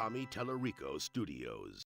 Tommy Tellerico Studios.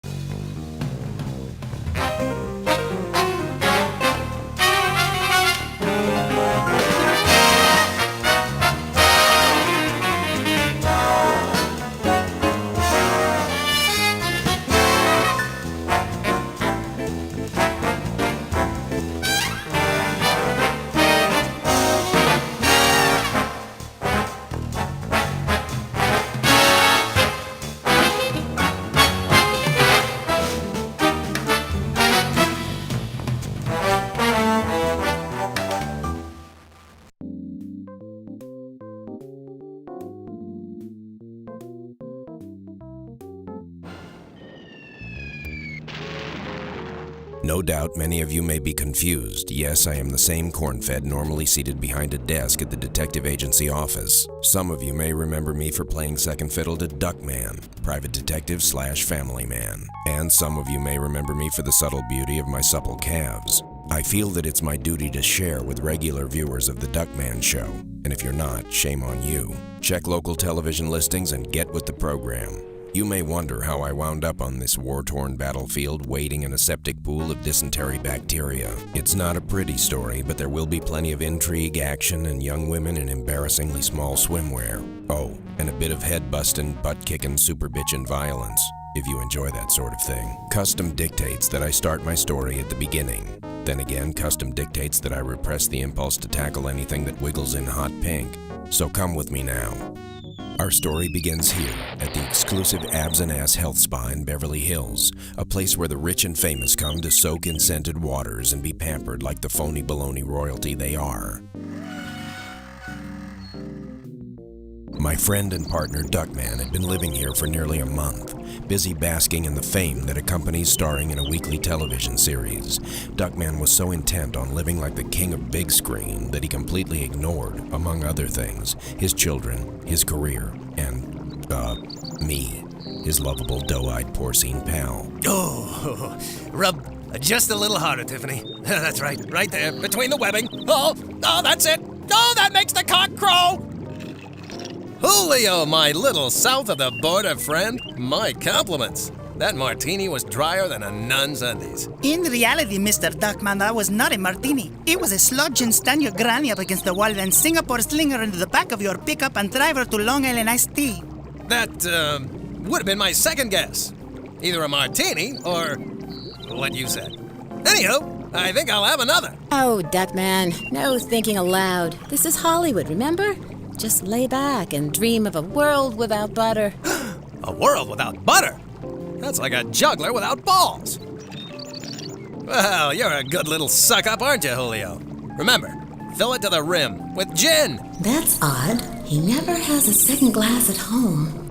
No doubt many of you may be confused. Yes, I am the same Cornfed normally seated behind a desk at the detective agency office. Some of you may remember me for playing second fiddle to Duckman, private detective / family man. And some of you may remember me for the subtle beauty of my supple calves. I feel that it's my duty to share with regular viewers of the Duckman show. And if you're not, shame on you. Check local television listings and get with the program. You may wonder how I wound up on this war-torn battlefield wading in a septic pool of dysentery bacteria. It's not a pretty story, but there will be plenty of intrigue, action, and young women in embarrassingly small swimwear. Oh, and a bit of head-busting, butt-kicking, super-bitchin' violence, if you enjoy that sort of thing. Custom dictates that I start my story at the beginning. Then again, custom dictates that I repress the impulse to tackle anything that wiggles in hot pink. So come with me now. Our story begins here, at the exclusive Abs and Ass Health Spa in Beverly Hills, a place where the rich and famous come to soak in scented waters and be pampered like the phony baloney royalty they are. My friend and partner Duckman had been living here for nearly a month, busy basking in the fame that accompanies starring in a weekly television series. Duckman was so intent on living like the king of big screen that he completely ignored, among other things, his children, his career, and, me, his lovable doe-eyed porcine pal. Oh, rub just a little harder, Tiffany. That's right there, between the webbing. Oh, that's it. Oh, that makes the cock crow. Julio, my little south of the border friend, my compliments. That martini was drier than a nun's undies. In reality, Mr. Duckman, that was not a martini. It was a sludge and stand your granny up against the wall and Singapore slinger into the back of your pickup and drive her to Long Island iced tea. That, would have been my second guess. Either a martini or what you said. Anywho, I think I'll have another. Oh, Duckman, no thinking aloud. This is Hollywood, remember? Just lay back and dream of a world without butter. A world without butter? That's like a juggler without balls. Well, you're a good little suck-up, aren't you, Julio? Remember, fill it to the rim with gin. That's odd. He never has a second glass at home.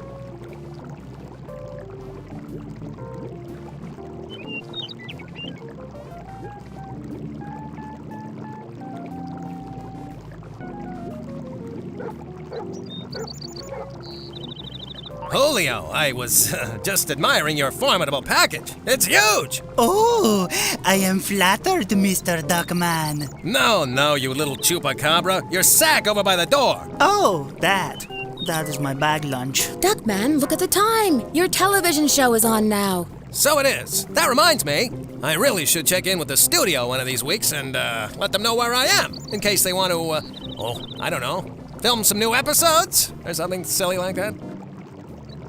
Julio, I was just admiring your formidable package. It's huge! Oh, I am flattered, Mr. Duckman. No, you little chupacabra. Your sack over by the door. Oh, that is my bag lunch. Duckman, look at the time. Your television show is on now. So it is. That reminds me, I really should check in with the studio one of these weeks and let them know where I am, in case they want to, I don't know, film some new episodes or something silly like that.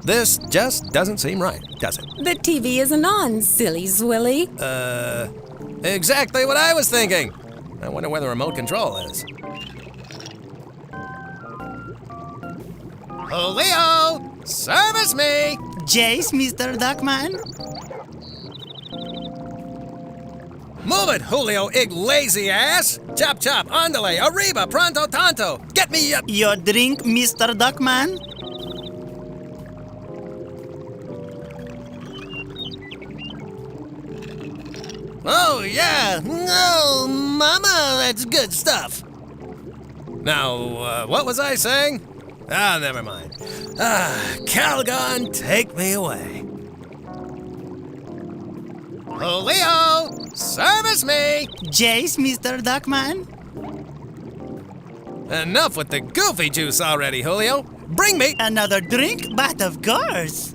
This just doesn't seem right, does it? The TV isn't on, silly zwilly. Exactly what I was thinking. I wonder where the remote control is. Julio, service me! Jace, Mr. Duckman. Move it, Julio, ig lazy ass! Chop, chop, andale, arriba, pronto, tanto! Get me up! Your drink, Mr. Duckman? Oh, yeah! Oh, mama, that's good stuff! Now, what was I saying? Never mind. Calgon, take me away. Julio, service me! Jace, Mr. Duckman. Enough with the goofy juice already, Julio. Bring me Another drink? But of course.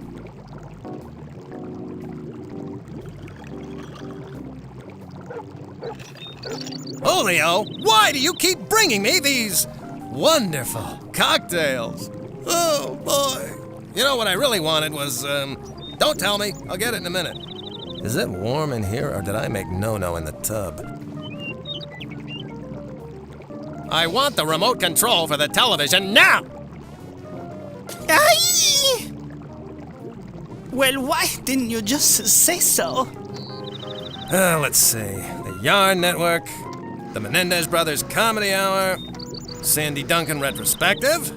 Julio, why do you keep bringing me these wonderful cocktails? Oh, boy. You know what I really wanted was, don't tell me. I'll get it in a minute. Is it warm in here, or did I make no-no in the tub? I want the remote control for the television now! Aye! Well, why didn't you just say so? Let's see. The Yarn Network, the Menendez Brothers Comedy Hour, Sandy Duncan Retrospective.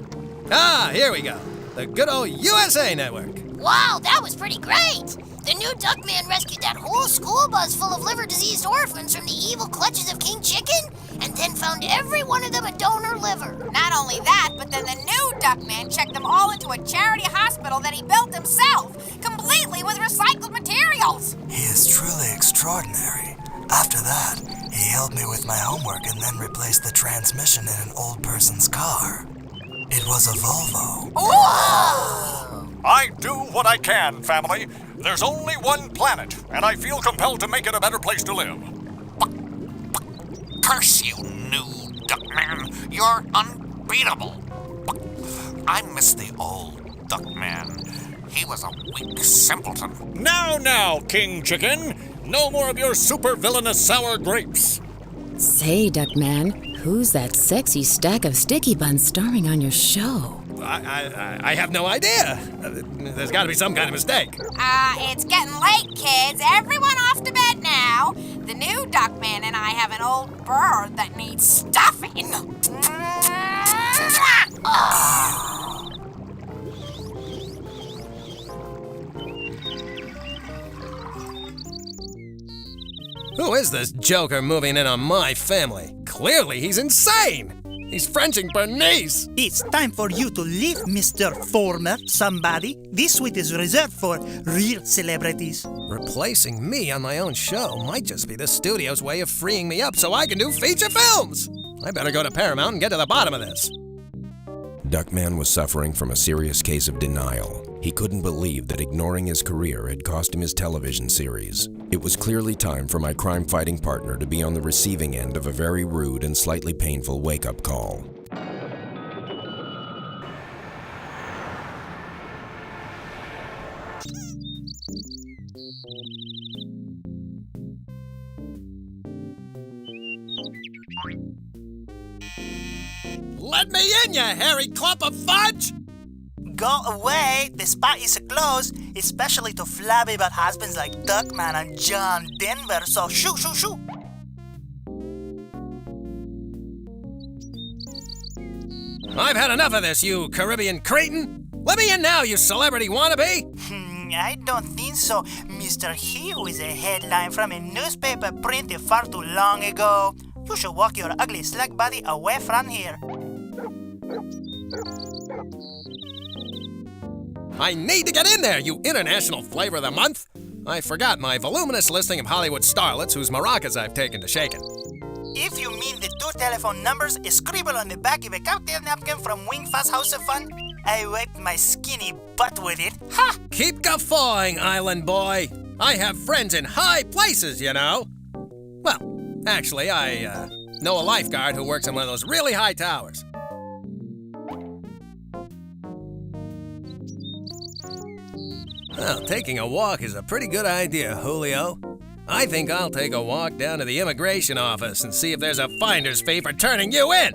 Ah, here we go. The good old USA Network. Wow, that was pretty great! The new Duckman rescued that whole school bus full of liver-diseased orphans from the evil clutches of King Chicken, and then found every one of them a donor liver. Not only that, but then the new Duckman checked them all into a charity hospital that he built himself, completely with recycled materials. He is truly extraordinary. After that, he helped me with my homework and then replaced the transmission in an old person's car. It was a Volvo. Whoa! I do what I can, family. There's only one planet, and I feel compelled to make it a better place to live. Curse you, new Duckman. You're unbeatable. I miss the old Duckman. He was a weak simpleton. Now, King Chicken. No more of your super villainous sour grapes. Say, Duckman, who's that sexy stack of sticky buns starring on your show? I have no idea. There's got to be some kind of mistake. It's getting late, kids. Everyone off to bed now. The new Duckman and I have an old bird that needs stuffing. Who is this joker moving in on my family? Clearly he's insane. He's Frenching Bernice. It's time for you to leave, Mr. Former Somebody. This suite is reserved for real celebrities. Replacing me on my own show might just be the studio's way of freeing me up so I can do feature films. I better go to Paramount and get to the bottom of this. Duckman was suffering from a serious case of denial. He couldn't believe that ignoring his career had cost him his television series. It was clearly time for my crime-fighting partner to be on the receiving end of a very rude and slightly painful wake-up call. Let me in, you hairy clump of fudge! Go away, the spot is closed, especially to flabby but husbands like Duckman and John Denver, so shoo, shoo, shoo. I've had enough of this, you Caribbean cretin! Let me in now, you celebrity wannabe! I don't think so, Mr. Hugh is a headline from a newspaper printed far too long ago. You should walk your ugly slack body away from here. I need to get in there, you international flavor of the month! I forgot my voluminous listing of Hollywood starlets whose maracas I've taken to shaking. If you mean the 2 telephone numbers scribbled on the back of a cocktail napkin from Wingfast House of Fun, I wiped my skinny butt with it. Ha! Keep guffawing, island boy! I have friends in high places, you know! Well, actually, I know a lifeguard who works in one of those really high towers. Well, taking a walk is a pretty good idea, Julio. I think I'll take a walk down to the immigration office and see if there's a finder's fee for turning you in.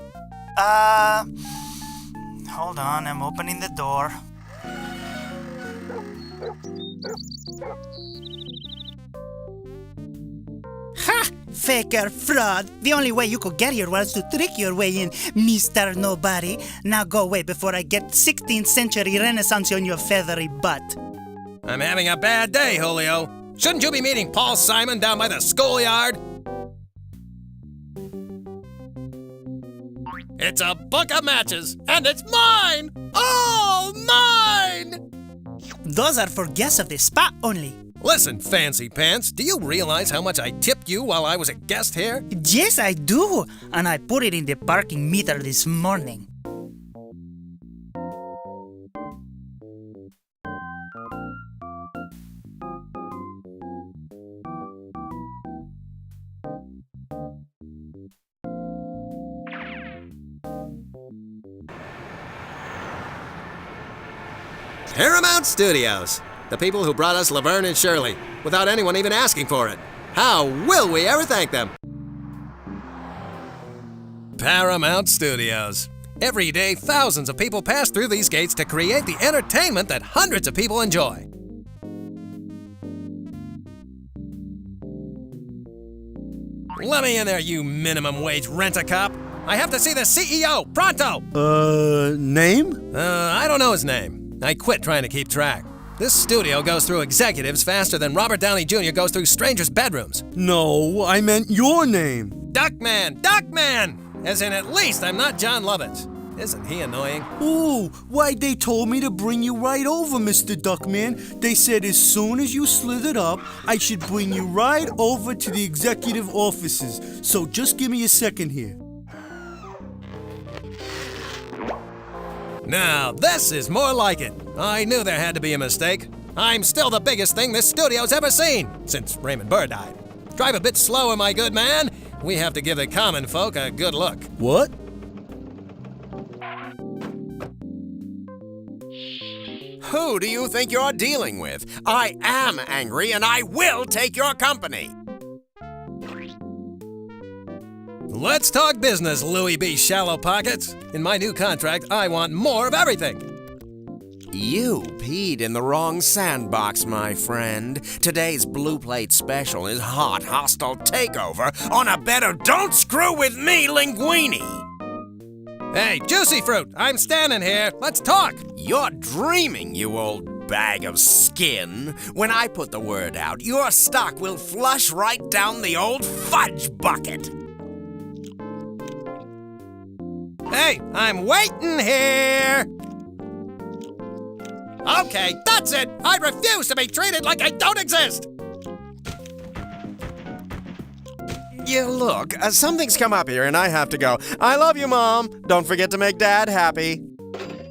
Hold on, I'm opening the door. Ha! Faker fraud. The only way you could get here was to trick your way in, Mr. Nobody. Now go away before I get 16th century Renaissance on your feathery butt. I'm having a bad day, Julio. Shouldn't you be meeting Paul Simon down by the schoolyard? It's a book of matches, and it's mine! All mine! Those are for guests of the spa only. Listen, Fancy Pants, do you realize how much I tipped you while I was a guest here? Yes, I do. And I put it in the parking meter this morning. Paramount Studios. The people who brought us Laverne and Shirley, without anyone even asking for it. How will we ever thank them? Paramount Studios. Every day, thousands of people pass through these gates to create the entertainment that hundreds of people enjoy. Let me in there, you minimum wage rent-a-cop. I have to see the CEO, pronto! Name? I don't know his name. I quit trying to keep track. This studio goes through executives faster than Robert Downey Jr. goes through strangers' bedrooms. No, I meant your name. Duckman! Duckman! As in, at least I'm not John Lovitz. Isn't he annoying? Ooh, why they told me to bring you right over, Mr. Duckman. They said as soon as you slithered up, I should bring you right over to the executive offices. So just give me a second here. Now, this is more like it. I knew there had to be a mistake. I'm still the biggest thing this studio's ever seen, since Raymond Burr died. Drive a bit slower, my good man. We have to give the common folk a good look. What? Who do you think you're dealing with? I am angry and I will take your company. Let's talk business, Louis B. Shallow Pockets. In my new contract, I want more of everything. You peed in the wrong sandbox, my friend. Today's Blue Plate special is hot, hostile takeover on a bet of Don't Screw With Me Linguini. Hey, Juicy Fruit, I'm standing here. Let's talk. You're dreaming, you old bag of skin. When I put the word out, your stock will flush right down the old fudge bucket. Hey, I'm waiting here. Okay, that's it. I refuse to be treated like I don't exist. Yeah, look, something's come up here and I have to go. I love you, Mom. Don't forget to make Dad happy.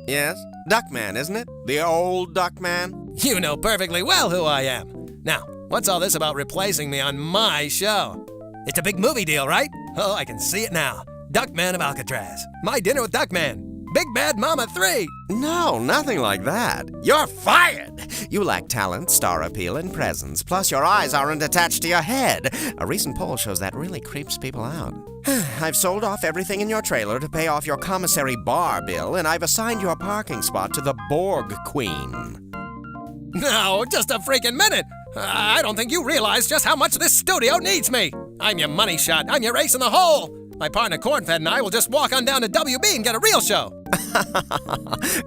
Yes? Duckman, isn't it? The old Duckman? You know perfectly well who I am. Now, what's all this about replacing me on my show? It's a big movie deal, right? Oh, I can see it now. Duckman of Alcatraz. My Dinner with Duckman. Big Bad Mama 3. No, nothing like that. You're fired. You lack talent, star appeal, and presence. Plus, your eyes aren't attached to your head. A recent poll shows that really creeps people out. I've sold off everything in your trailer to pay off your commissary bar bill, and I've assigned your parking spot to the Borg Queen. No, just a freaking minute. I don't think you realize just how much this studio needs me. I'm your money shot. I'm your ace in the hole. My partner Cornfed and I will just walk on down to WB and get a real show.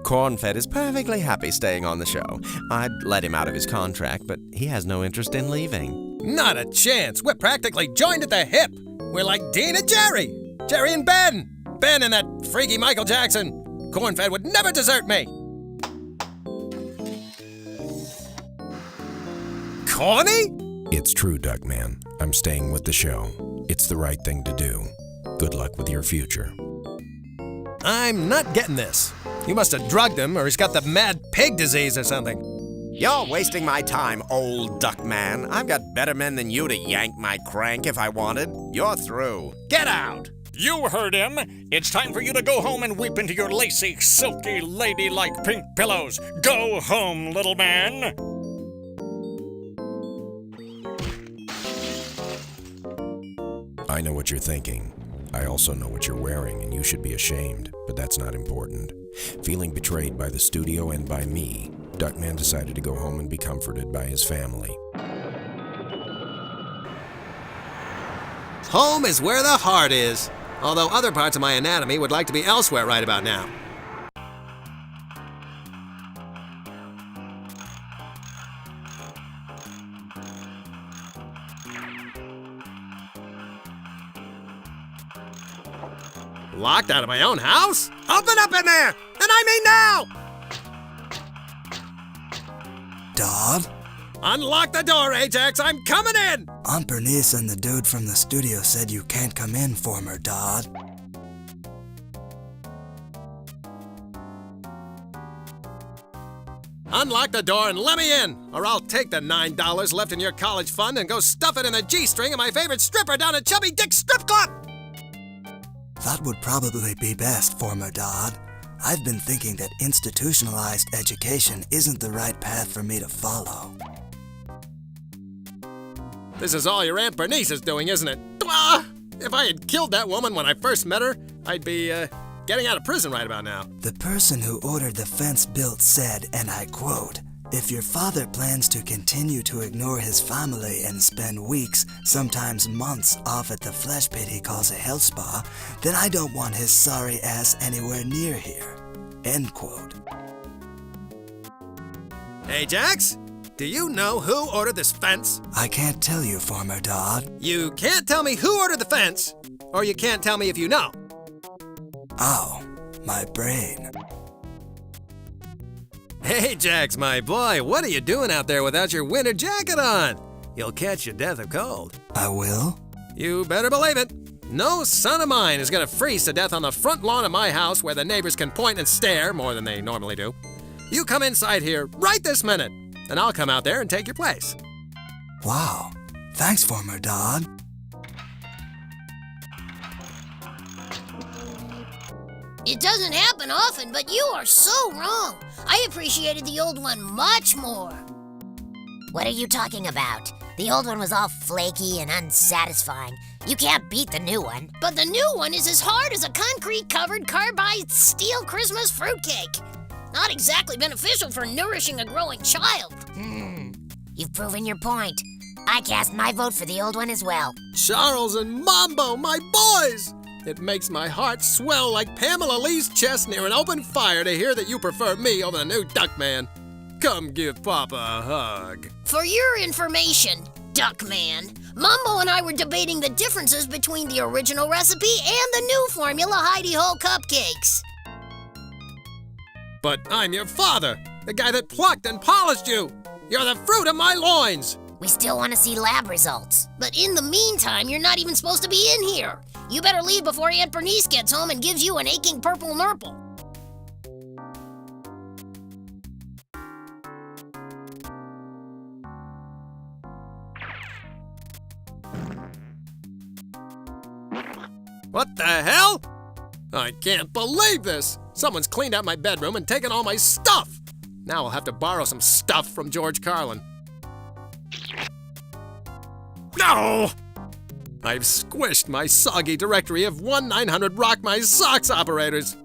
Cornfed is perfectly happy staying on the show. I'd let him out of his contract, but he has no interest in leaving. Not a chance. We're practically joined at the hip. We're like Dean and Jerry. Jerry and Ben. Ben and that freaky Michael Jackson. Cornfed would never desert me. Corny? It's true, Duckman. I'm staying with the show. It's the right thing to do. Good luck with your future. I'm not getting this. You must have drugged him, or he's got the mad pig disease or something. You're wasting my time, old Duckman. I've got better men than you to yank my crank if I wanted. You're through. Get out! You heard him. It's time for you to go home and weep into your lacy, silky, ladylike pink pillows. Go home, little man. I know what you're thinking. I also know what you're wearing, and you should be ashamed, but that's not important. Feeling betrayed by the studio and by me, Duckman decided to go home and be comforted by his family. Home is where the heart is, although other parts of my anatomy would like to be elsewhere right about now. Locked out of my own house? Open up in there! And I mean now! Dodd? Unlock the door, Ajax! I'm coming in! Aunt Bernice and the dude from the studio said you can't come in, former Dodd. Unlock the door and let me in, or I'll take the $9 left in your college fund and go stuff it in the G-string of my favorite stripper down at Chubby Dick's Strip Club! That would probably be best, former Dodd. I've been thinking that institutionalized education isn't the right path for me to follow. This is all your Aunt Bernice is doing, isn't it? Ah! If I had killed that woman when I first met her, I'd be, getting out of prison right about now. The person who ordered the fence built said, and I quote, "If your father plans to continue to ignore his family and spend weeks, sometimes months, off at the flesh pit he calls a health spa, then I don't want his sorry ass anywhere near here." End quote. Hey, Jax, do you know who ordered this fence? I can't tell you, former dog. You can't tell me who ordered the fence, or you can't tell me if you know. Oh, my brain. Hey, Jax, my boy, what are you doing out there without your winter jacket on? You'll catch your death of cold. I will? You better believe it. No son of mine is gonna freeze to death on the front lawn of my house where the neighbors can point and stare more than they normally do. You come inside here right this minute, and I'll come out there and take your place. Wow. Thanks, former dog. It doesn't happen often, but you are so wrong. I appreciated the old one much more. What are you talking about? The old one was all flaky and unsatisfying. You can't beat the new one. But the new one is as hard as a concrete-covered carbide steel Christmas fruitcake. Not exactly beneficial for nourishing a growing child. You've proven your point. I cast my vote for the old one as well. Charles and Mambo, my boys! It makes my heart swell like Pamela Lee's chest near an open fire to hear that you prefer me over the new Duckman. Come give Papa a hug. For your information, Duckman, Mambo and I were debating the differences between the original recipe and the new formula Heidi-Ho cupcakes. But I'm your father, the guy that plucked and polished you. You're the fruit of my loins. We still want to see lab results. But in the meantime, you're not even supposed to be in here. You better leave before Aunt Bernice gets home and gives you an aching purple nurple. What the hell? I can't believe this. Someone's cleaned out my bedroom and taken all my stuff. Now I'll have to borrow some stuff from George Carlin. No! I've squished my soggy directory of 1-900 Rock My Socks operators.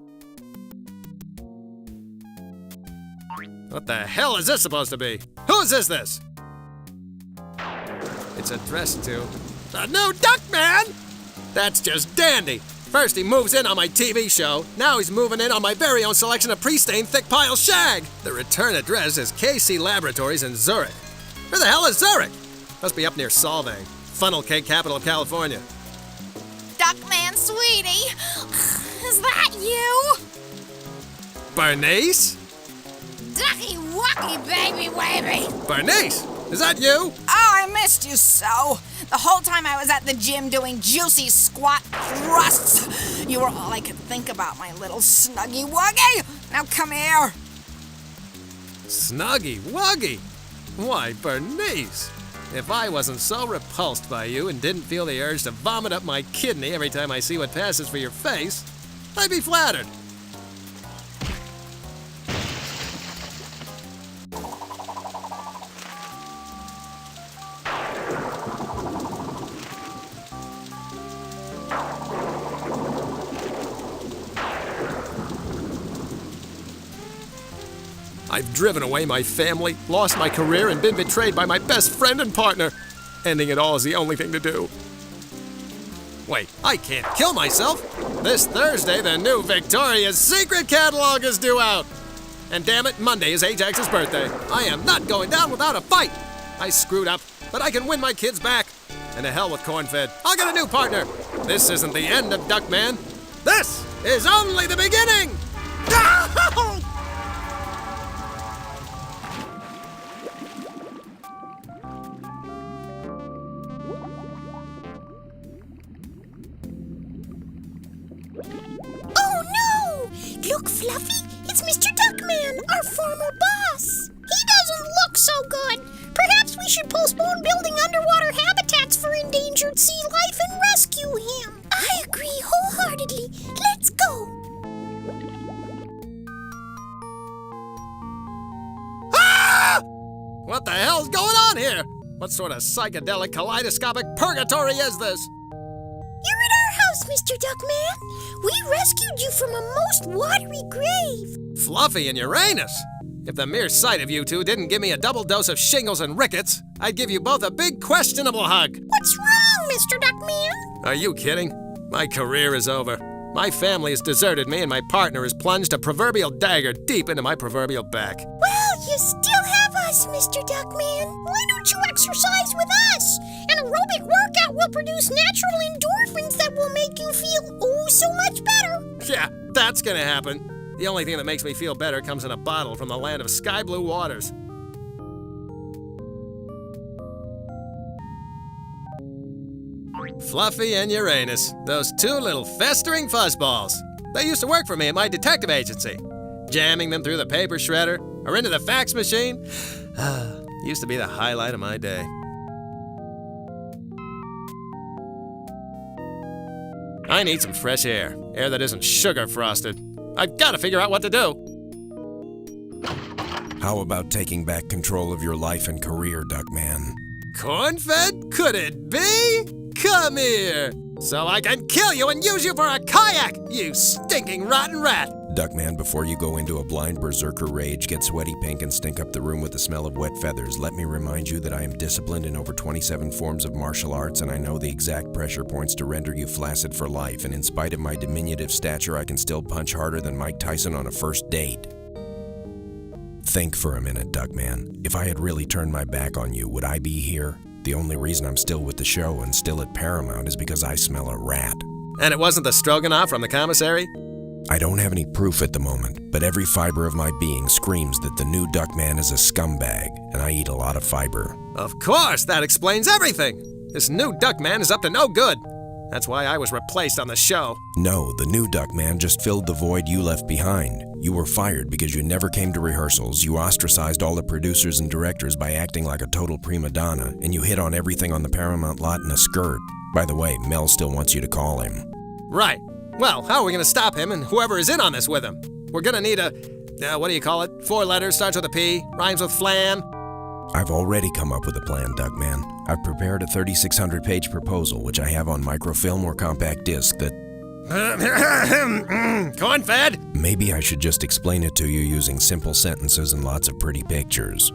What the hell is this supposed to be? Whose is this? It's addressed to the new Duckman! That's just dandy. First he moves in on my TV show, now he's moving in on my very own selection of pre-stained thick pile shag. The return address is KC Laboratories in Zurich. Where the hell is Zurich? Must be up near Solvang, funnel cake capital of California. Duckman, sweetie, is that you? Bernice? Ducky wucky, baby wavy. Bernice, is that you? Oh, I missed you so. The whole time I was at the gym doing juicy squat thrusts, you were all I could think about, my little snuggy wuggy. Now come here. Snuggy wuggy? Why, Bernice, if I wasn't so repulsed by you and didn't feel the urge to vomit up my kidney every time I see what passes for your face, I'd be flattered. I've driven away my family, lost my career, and been betrayed by my best friend and partner. Ending it all is the only thing to do. Wait, I can't kill myself. This Thursday, the new Victoria's Secret catalog is due out. And damn it, Monday is Ajax's birthday. I am not going down without a fight. I screwed up, but I can win my kids back. And to hell with Cornfed. I'll get a new partner. This isn't the end of Duckman. This is only the beginning. Oh no! Look, Fluffy, it's Mr. Duckman, our former boss. He doesn't look so good. Perhaps we should postpone building underwater habitats for endangered sea life and rescue him. I agree wholeheartedly. Let's go. What the hell's going on here? What sort of psychedelic kaleidoscopic purgatory is this? You're in our house, Mr. Duckman. We rescued you from a most watery grave. Fluffy and Uranus. If the mere sight of you two didn't give me a double dose of shingles and rickets, I'd give you both a big questionable hug. What's wrong, Mr. Duckman? Are you kidding? My career is over. My family has deserted me and my partner has plunged a proverbial dagger deep into my proverbial back. Well, you still have us, Mr. Duckman. Why don't you exercise with us? An aerobic workout will produce natural endorphins that will make you feel oh so much better. Yeah, that's gonna happen. The only thing that makes me feel better comes in a bottle from the land of sky blue waters. Fluffy and Uranus, those two little festering fuzzballs. They used to work for me at my detective agency. Jamming them through the paper shredder or into the fax machine used to be the highlight of my day. I need some fresh air that isn't sugar frosted. I've got to figure out what to do. How about taking back control of your life and career, Duckman? Cornfed, could it be? Come here, so I can kill you and use you for a kayak, you stinking rotten rat! Duckman, before you go into a blind berserker rage, get sweaty pink, and stink up the room with the smell of wet feathers, let me remind you that I am disciplined in over 27 forms of martial arts, and I know the exact pressure points to render you flaccid for life, and in spite of my diminutive stature, I can still punch harder than Mike Tyson on a first date. Think for a minute, Duckman. If I had really turned my back on you, would I be here? The only reason I'm still with the show and still at Paramount is because I smell a rat. And it wasn't the Stroganoff from the commissary? I don't have any proof at the moment, but every fiber of my being screams that the new Duckman is a scumbag, and I eat a lot of fiber. Of course, that explains everything. This new Duckman is up to no good. That's why I was replaced on the show. No, the new Duckman just filled the void you left behind. You were fired because you never came to rehearsals, you ostracized all the producers and directors by acting like a total prima donna, and you hit on everything on the Paramount lot in a skirt. By the way, Mel still wants you to call him. Right. Well, how are we going to stop him and whoever is in on this with him? We're going to need a, what do you call it? 4 letters, starts with a P, rhymes with flan. I've already come up with a plan, Duckman. I've prepared a 3,600-page proposal, which I have on microfilm or compact disc that... Cornfed! Maybe I should just explain it to you using simple sentences and lots of pretty pictures.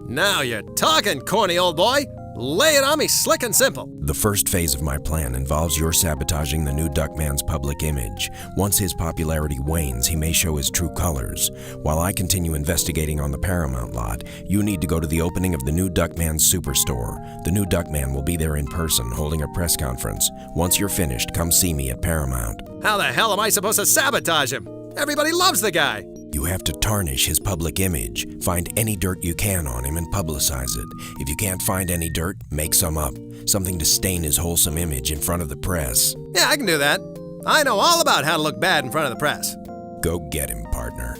Now you're talking, corny old boy. Lay it on me slick and simple. The first phase of my plan involves your sabotaging the new Duckman's public image. Once his popularity wanes, he may show his true colors. While I continue investigating on the Paramount lot, you need to go to the opening of the new Duckman Superstore. The new Duckman will be there in person, holding a press conference. Once you're finished, come see me at Paramount. How the hell am I supposed to sabotage him? Everybody loves the guy. You have to tarnish his public image. Find any dirt you can on him and publicize it. If you can't find any dirt, make some up. Something to stain his wholesome image in front of the press. Yeah, I can do that. I know all about how to look bad in front of the press. Go get him, partner.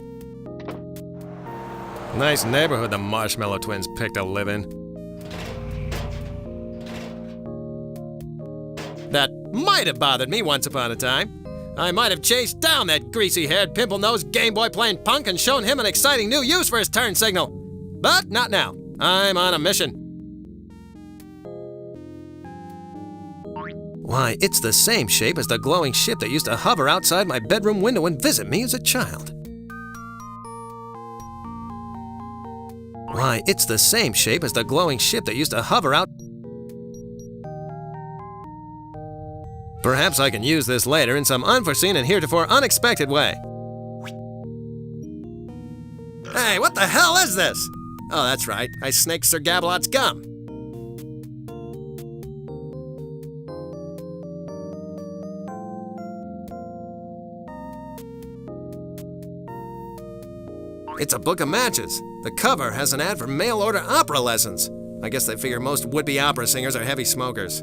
Nice neighborhood the Marshmallow Twins picked to live in. That might have bothered me once upon a time. I might have chased down that greasy-haired, pimple-nosed Game Boy playing punk and shown him an exciting new use for his turn signal. But not now. I'm on a mission. Why, it's the same shape as the glowing ship that used to hover outside my bedroom window and visit me as a child. Why, it's the same shape as the glowing ship that used to hover out... Perhaps I can use this later in some unforeseen and heretofore unexpected way. Hey, what the hell is this? Oh, that's right. I snaked Sir Gabelot's gum. It's a book of matches. The cover has an ad for mail-order opera lessons. I guess they figure most would-be opera singers are heavy smokers.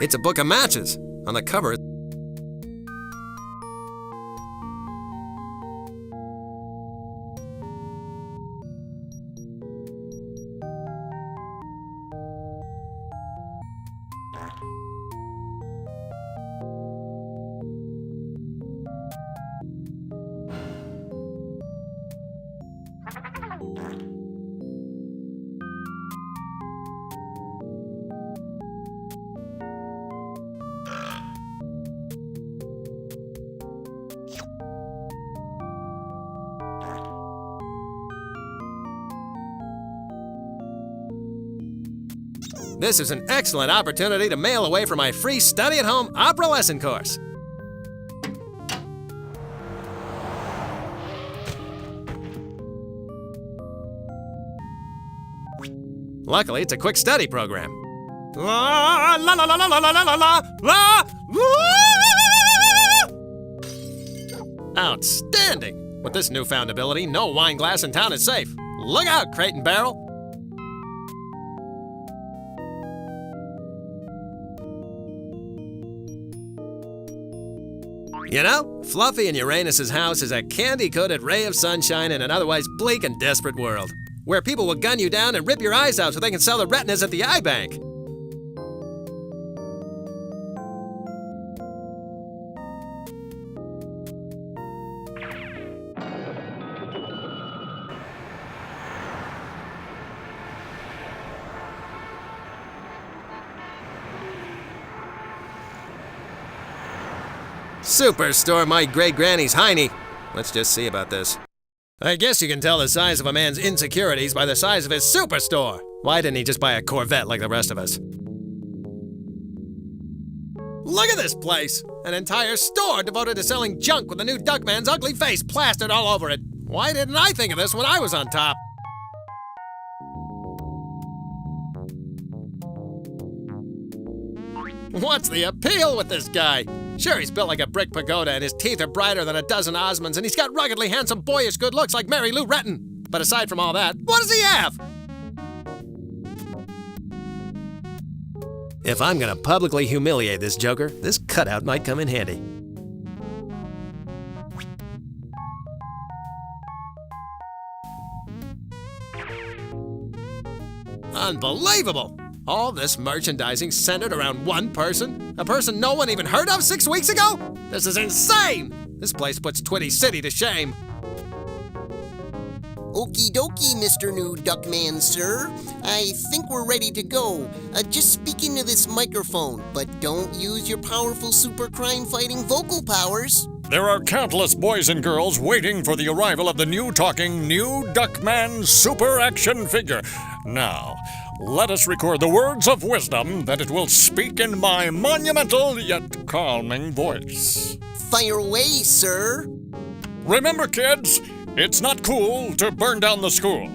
It's a book of matches. On the cover, This is an excellent opportunity to mail away for my free study-at-home opera lesson course. Luckily, it's a quick study program. La la la la la la la la la la. Outstanding! With this newfound ability, no wine glass in town is safe. Look out, Crate and Barrel! You know, Fluffy in Uranus's house is a candy-coated ray of sunshine in an otherwise bleak and desperate world, where people will gun you down and rip your eyes out so they can sell the retinas at the eye bank. Superstore my great-granny's hiney. Let's just see about this. I guess you can tell the size of a man's insecurities by the size of his superstore. Why didn't he just buy a Corvette like the rest of us? Look at this place! An entire store devoted to selling junk with the new Duckman's ugly face plastered all over it. Why didn't I think of this when I was on top? What's the appeal with this guy? Sure, he's built like a brick pagoda and his teeth are brighter than a dozen Osmonds and he's got ruggedly handsome, boyish good looks like Mary Lou Retton. But aside from all that, what does he have? If I'm gonna publicly humiliate this joker, this cutout might come in handy. Unbelievable! All this merchandising centered around one person? A person no one even heard of 6 weeks ago? This is insane! This place puts Twitty City to shame. Okie dokie, Mr. New Duckman, sir. I think we're ready to go. Just speak into this microphone, but don't use your powerful super crime-fighting vocal powers. There are countless boys and girls waiting for the arrival of the new talking New Duckman super action figure. Now, let us record the words of wisdom that it will speak in my monumental yet calming voice. Fire away, sir. Remember, kids, it's not cool to burn down the school.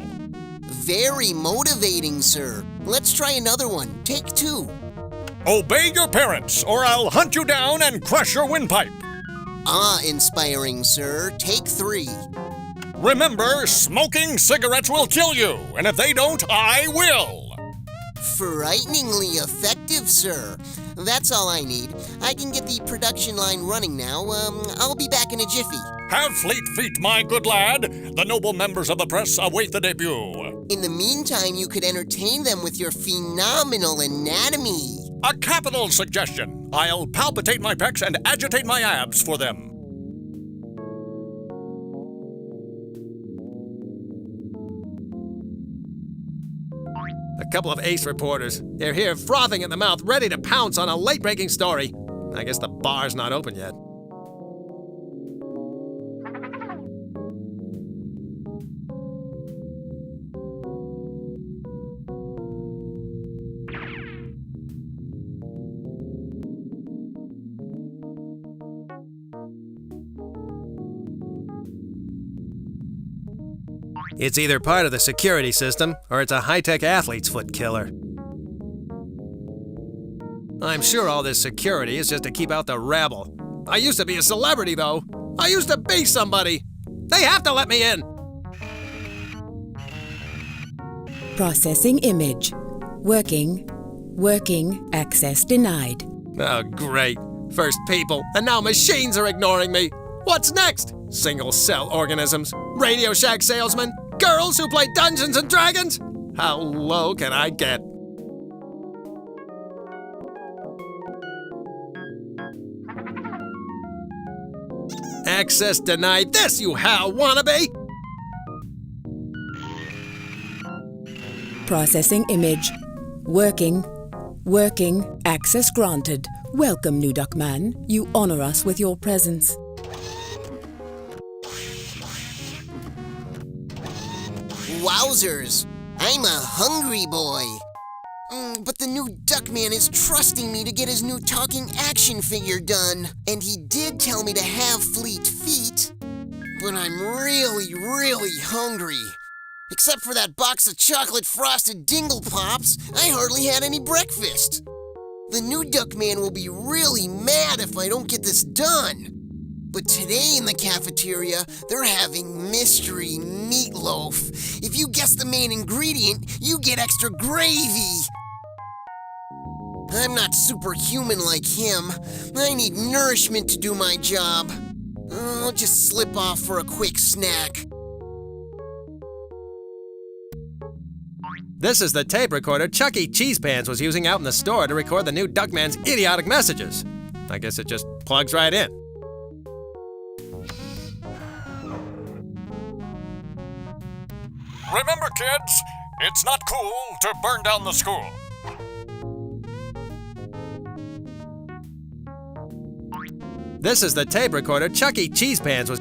Very motivating, sir. Let's try another one. Take 2. Obey your parents, or I'll hunt you down and crush your windpipe. Inspiring, sir. Take 3. Remember, smoking cigarettes will kill you, and if they don't, I will. Frighteningly effective, sir. That's all I need. I can get the production line running now. I'll be back in a jiffy. Have fleet feet, my good lad. The noble members of the press await the debut. In the meantime, you could entertain them with your phenomenal anatomy. A capital suggestion. I'll palpitate my pecs and agitate my abs for them. A couple of ace reporters. They're here frothing at the mouth, ready to pounce on a late-breaking story. I guess the bar's not open yet. It's either part of the security system, or it's a high-tech athlete's foot killer. I'm sure all this security is just to keep out the rabble. I used to be a celebrity, though. I used to be somebody. They have to let me in. Processing image. Working. Access denied. Oh, great. First people, and now machines are ignoring me. What's next? Single-cell organisms, Radio Shack salesmen, girls who play Dungeons and Dragons? How low can I get? Access denied this, you HAL wannabe! Processing image. Working. Access granted. Welcome, New Duckman. You honor us with your presence. Wowzers! I'm a hungry boy. But the new Duckman is trusting me to get his new talking action figure done. And he did tell me to have fleet feet. But I'm really, really hungry. Except for that box of chocolate frosted Dingle Pops, I hardly had any breakfast. The new Duckman will be really mad if I don't get this done. But today in the cafeteria, they're having mystery meatloaf. If you guess the main ingredient, you get extra gravy. I'm not superhuman like him. I need nourishment to do my job. I'll just slip off for a quick snack. This is the tape recorder Chucky Cheesepants was using out in the store to record the new Duckman's idiotic messages. I guess it just plugs right in. Remember, kids, it's not cool to burn down the school. This is the tape recorder Chucky Cheesepants was...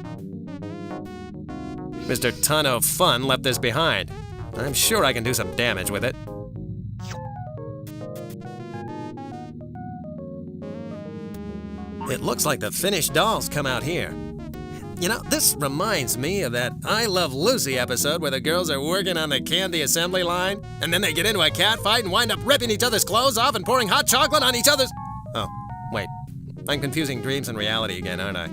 Mr. Ton of Fun left this behind. I'm sure I can do some damage with it. It looks like the finished dolls come out here. You know, this reminds me of that I Love Lucy episode where the girls are working on the candy assembly line, and then they get into a cat fight and wind up ripping each other's clothes off and pouring hot chocolate on each other's... Oh, wait. I'm confusing dreams and reality again, aren't I?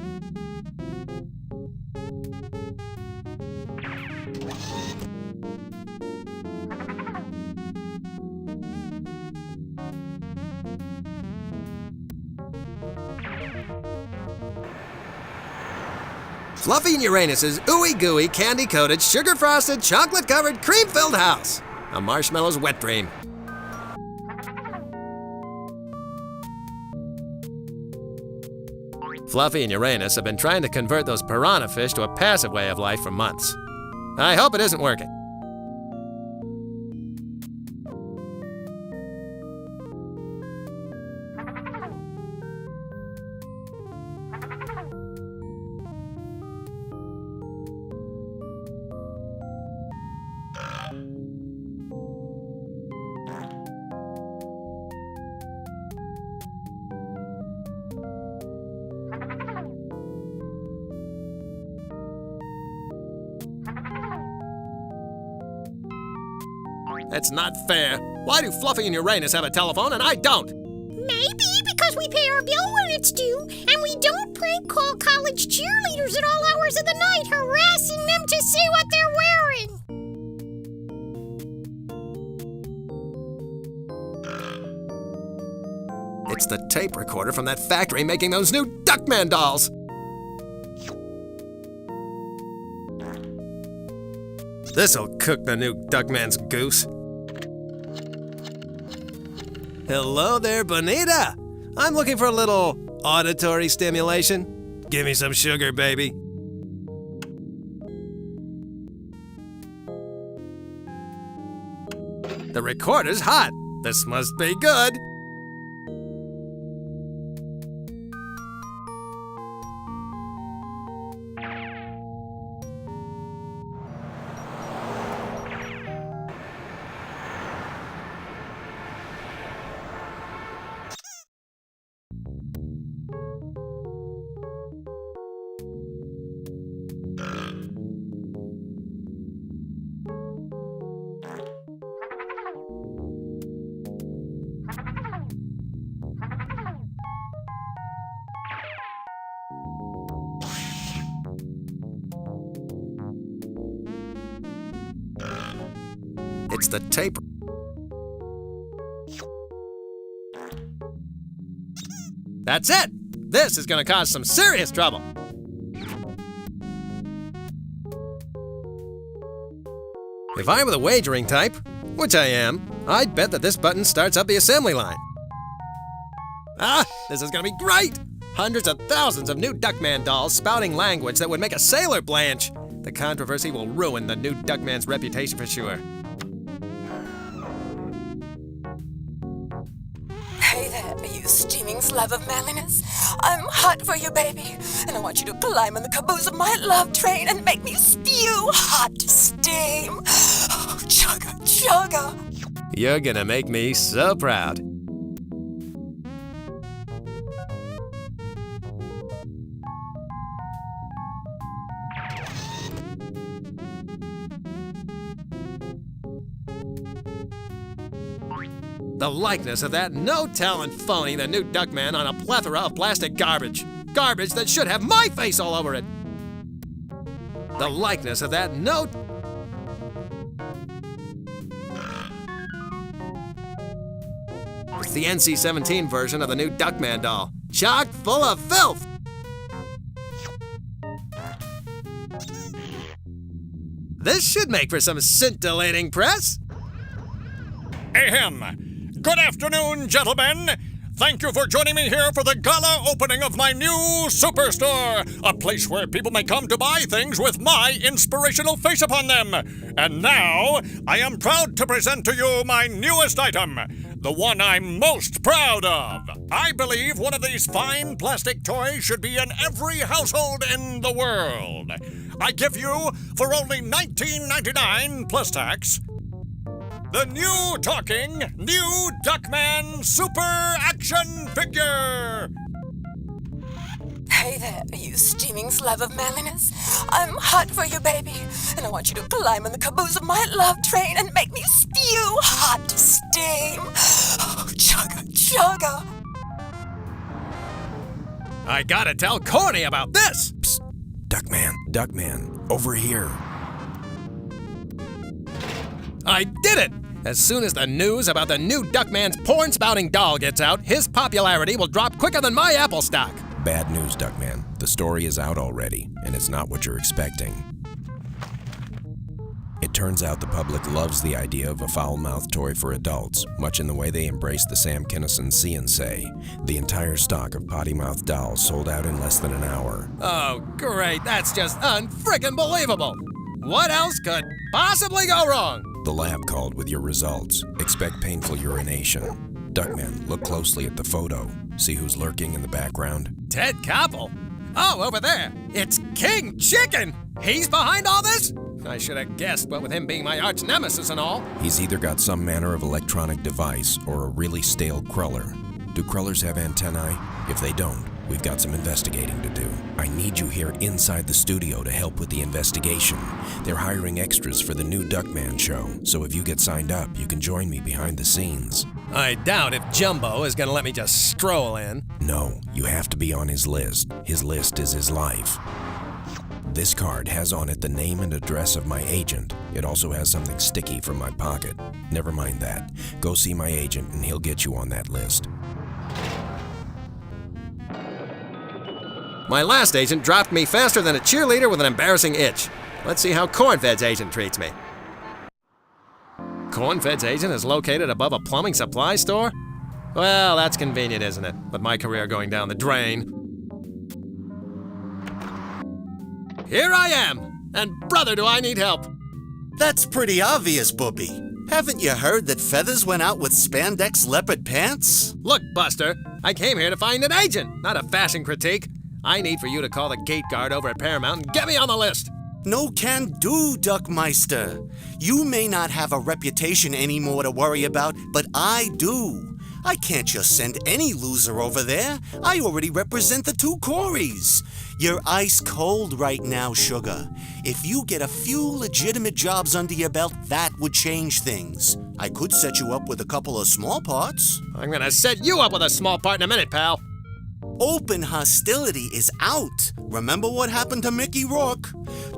Fluffy and Uranus's ooey-gooey, candy-coated, sugar-frosted, chocolate-covered, cream-filled house. A marshmallow's wet dream. Fluffy and Uranus have been trying to convert those piranha fish to a passive way of life for months. I hope it isn't working. That's not fair. Why do Fluffy and Uranus have a telephone and I don't? Maybe because we pay our bill when it's due, and we don't prank call college cheerleaders at all hours of the night, harassing them to see what they're wearing. It's the tape recorder from that factory making those new Duckman dolls. This'll cook the new Duckman's goose. Hello there, Bonita. I'm looking for a little auditory stimulation. Give me some sugar, baby. The recorder's hot. This must be good. It's the tape. That's it! This is gonna cause some serious trouble. If I were the wagering type, which I am, I'd bet that this button starts up the assembly line. Ah, this is gonna be great! Hundreds of thousands of new Duckman dolls spouting language that would make a sailor blanch. The controversy will ruin the new Duckman's reputation for sure. Hey there, you steaming slab of manliness. I'm hot for you, baby, and I want you to climb in the caboose of my love train and make me spew hot steam. Oh, chugga, chugga. You're gonna make me so proud. The likeness of that no-talent phony, the new Duckman, on a plethora of plastic garbage. Garbage that should have my face all over it. The likeness of that no... It's the NC-17 version of the new Duckman doll. Chock full of filth! This should make for some scintillating press. Ahem. Good afternoon, gentlemen. Thank you for joining me here for the gala opening of my new superstore, a place where people may come to buy things with my inspirational face upon them. And now, I am proud to present to you my newest item, the one I'm most proud of. I believe one of these fine plastic toys should be in every household in the world. I give you, for only $19.99 plus tax, the new talking, new Duckman Super Action Figure! Hey there, you steaming slab of manliness. I'm hot for you, baby, and I want you to climb in the caboose of my love train and make me spew hot steam. Oh, chugga, chugga. I gotta tell Corny about this! Psst. Duckman, over here. I did it! As soon as the news about the new Duckman's porn-spouting doll gets out, his popularity will drop quicker than my Apple stock. Bad news, Duckman. The story is out already, and it's not what you're expecting. It turns out the public loves the idea of a foul-mouthed toy for adults, much in the way they embrace the Sam Kinison See and Say. The entire stock of potty-mouthed dolls sold out in less than an hour. Oh, great. That's just unfrickin' believable. What else could possibly go wrong? The lab called with your results. Expect painful urination. Duckman, look closely at the photo. See who's lurking in the background? Ted Koppel? Oh, over there. It's King Chicken. He's behind all this? I should have guessed, but with him being my arch nemesis and all. He's either got some manner of electronic device or a really stale cruller. Do crullers have antennae? If they don't, we've got some investigating to do. I need you here inside the studio to help with the investigation. They're hiring extras for the new Duckman show, so if you get signed up, you can join me behind the scenes. I doubt if Jumbo is gonna let me just stroll in. No, you have to be on his list. His list is his life. This card has on it the name and address of my agent. It also has something sticky from my pocket. Never mind that. Go see my agent and he'll get you on that list. My last agent dropped me faster than a cheerleader with an embarrassing itch. Let's see how Cornfed's agent treats me. Cornfed's agent is located above a plumbing supply store? Well, that's convenient, isn't it? With my career going down the drain. Here I am! And brother, do I need help! That's pretty obvious, Boopy. Haven't you heard that Feathers went out with spandex leopard pants? Look, Buster, I came here to find an agent, not a fashion critique. I need for you to call the gate guard over at Paramount and get me on the list. No can do, Duckmeister. You may not have a reputation anymore to worry about, but I do. I can't just send any loser over there. I already represent the two Corys. You're ice cold right now, Sugar. If you get a few legitimate jobs under your belt, that would change things. I could set you up with a couple of small parts. I'm gonna set you up with a small part in a minute, pal. Open hostility is out. Remember what happened to Mickey Rourke?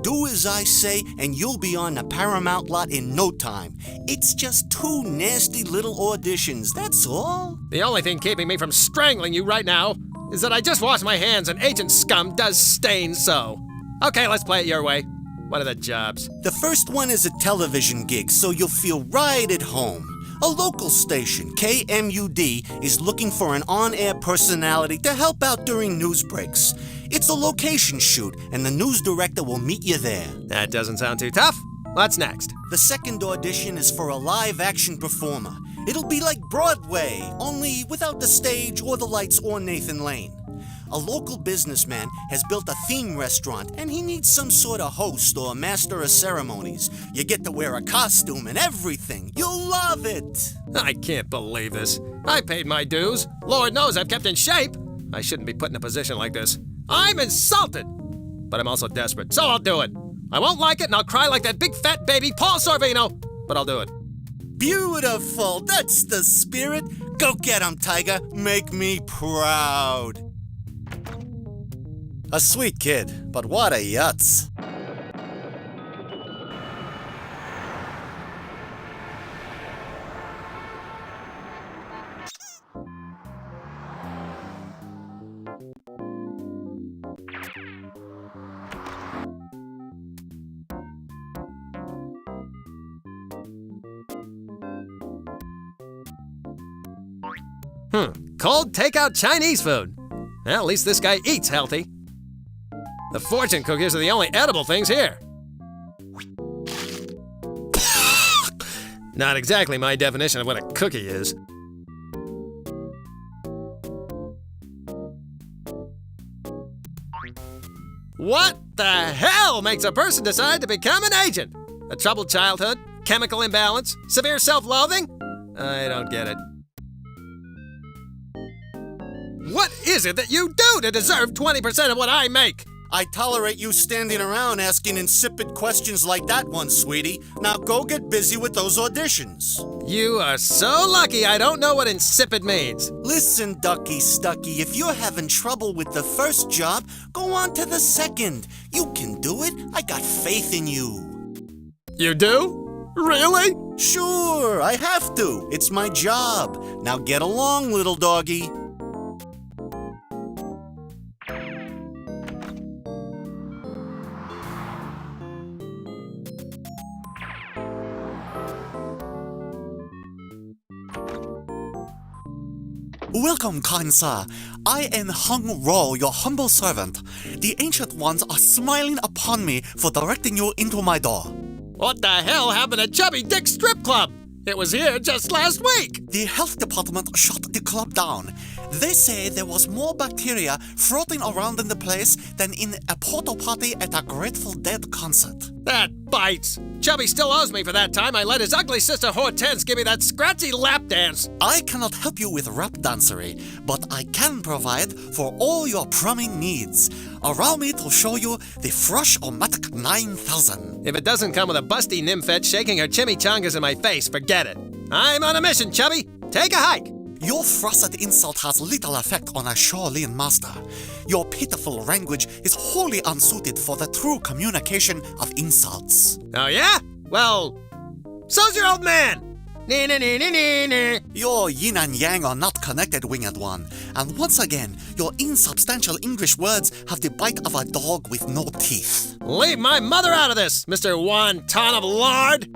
Do as I say and you'll be on the Paramount lot in no time. It's just two nasty little auditions, that's all. The only thing keeping me from strangling you right now is that I just washed my hands and Agent Scum does stain so. Okay, let's play it your way. What are the jobs? The first one is a television gig, so you'll feel right at home. A local station, KMUD, is looking for an on-air personality to help out during news breaks. It's a location shoot, and the news director will meet you there. That doesn't sound too tough. What's next? The second audition is for a live-action performer. It'll be like Broadway, only without the stage or the lights or Nathan Lane. A local businessman has built a theme restaurant, and he needs some sort of host or master of ceremonies. You get to wear a costume and everything. You'll love it. I can't believe this. I paid my dues. Lord knows I've kept in shape. I shouldn't be put in a position like this. I'm insulted. But I'm also desperate, so I'll do it. I won't like it, and I'll cry like that big fat baby Paul Sorvino, but I'll do it. Beautiful. That's the spirit. Go get him, Tiger. Make me proud. A sweet kid, but what a yutz. Cold takeout Chinese food. Well, at least this guy eats healthy. The fortune cookies are the only edible things here. Not exactly my definition of what a cookie is. What the hell makes a person decide to become an agent? A troubled childhood? Chemical imbalance? Severe self-loathing? I don't get it. What is it that you do to deserve 20% of what I make? I tolerate you standing around asking insipid questions like that one, sweetie. Now go get busy with those auditions. You are so lucky I don't know what insipid means. Listen, Ducky Stucky, if you're having trouble with the first job, go on to the second. You can do it. I got faith in you. You do? Really? Sure, I have to. It's my job. Now get along, little doggy. Welcome, kind sir. I am Hung Ro, your humble servant. The ancient ones are smiling upon me for directing you into my door. What the hell happened to Chubby Dick's strip club? It was here just last week. The health department shut the club down. They say there was more bacteria floating around in the place than in a porta potty at a Grateful Dead concert. That bites. Chubby still owes me for that time I let his ugly sister Hortense give me that scratchy lap dance. I cannot help you with rap dancery, but I can provide for all your plumbing needs. Allow me to show you the Fresh-O-Matic 9000. If it doesn't come with a busty nymphette shaking her chimichangas in my face, forget it. I'm on a mission, Chubby. Take a hike. Your frosted insult has little effect on a Shaolin master. Your pitiful language is wholly unsuited for the true communication of insults. Oh yeah? Well, so's your old man! Your yin and yang are not connected, winged one. And once again, your insubstantial English words have the bite of a dog with no teeth. Leave my mother out of this, Mr. Wonton of Lard!